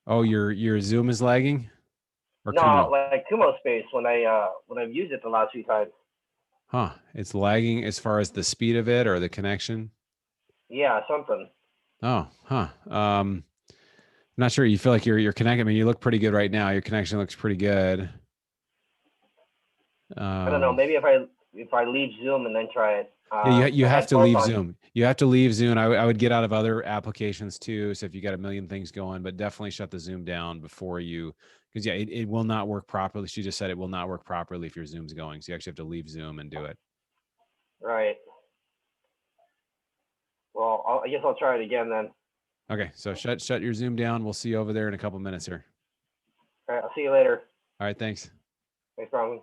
Speaker 3: Oh, your Zoom is lagging? Or
Speaker 6: no,
Speaker 3: Kumo?
Speaker 6: like Kumo space when I've used it the last few times.
Speaker 3: Huh? It's lagging as far as the speed of it or the connection?
Speaker 6: Yeah, something.
Speaker 3: Oh, huh. I'm not sure. You feel like you're connected. I mean, you look pretty good right now. Your connection looks pretty good.
Speaker 6: I don't know. Maybe if I leave Zoom and then try it.
Speaker 3: Yeah, you have to leave Zoom. You have to leave Zoom. I would get out of other applications too. So if you got a million things going, but definitely shut the Zoom down before you, because it will not work properly. She just said it will not work properly if your Zoom's going. So you actually have to leave Zoom and do it.
Speaker 6: Right. Well, I guess I'll try it again then.
Speaker 3: Okay, so shut your Zoom down. We'll see you over there in a couple minutes here.
Speaker 6: All right, I'll see you later.
Speaker 3: All right, thanks.
Speaker 6: Thanks, Bronson.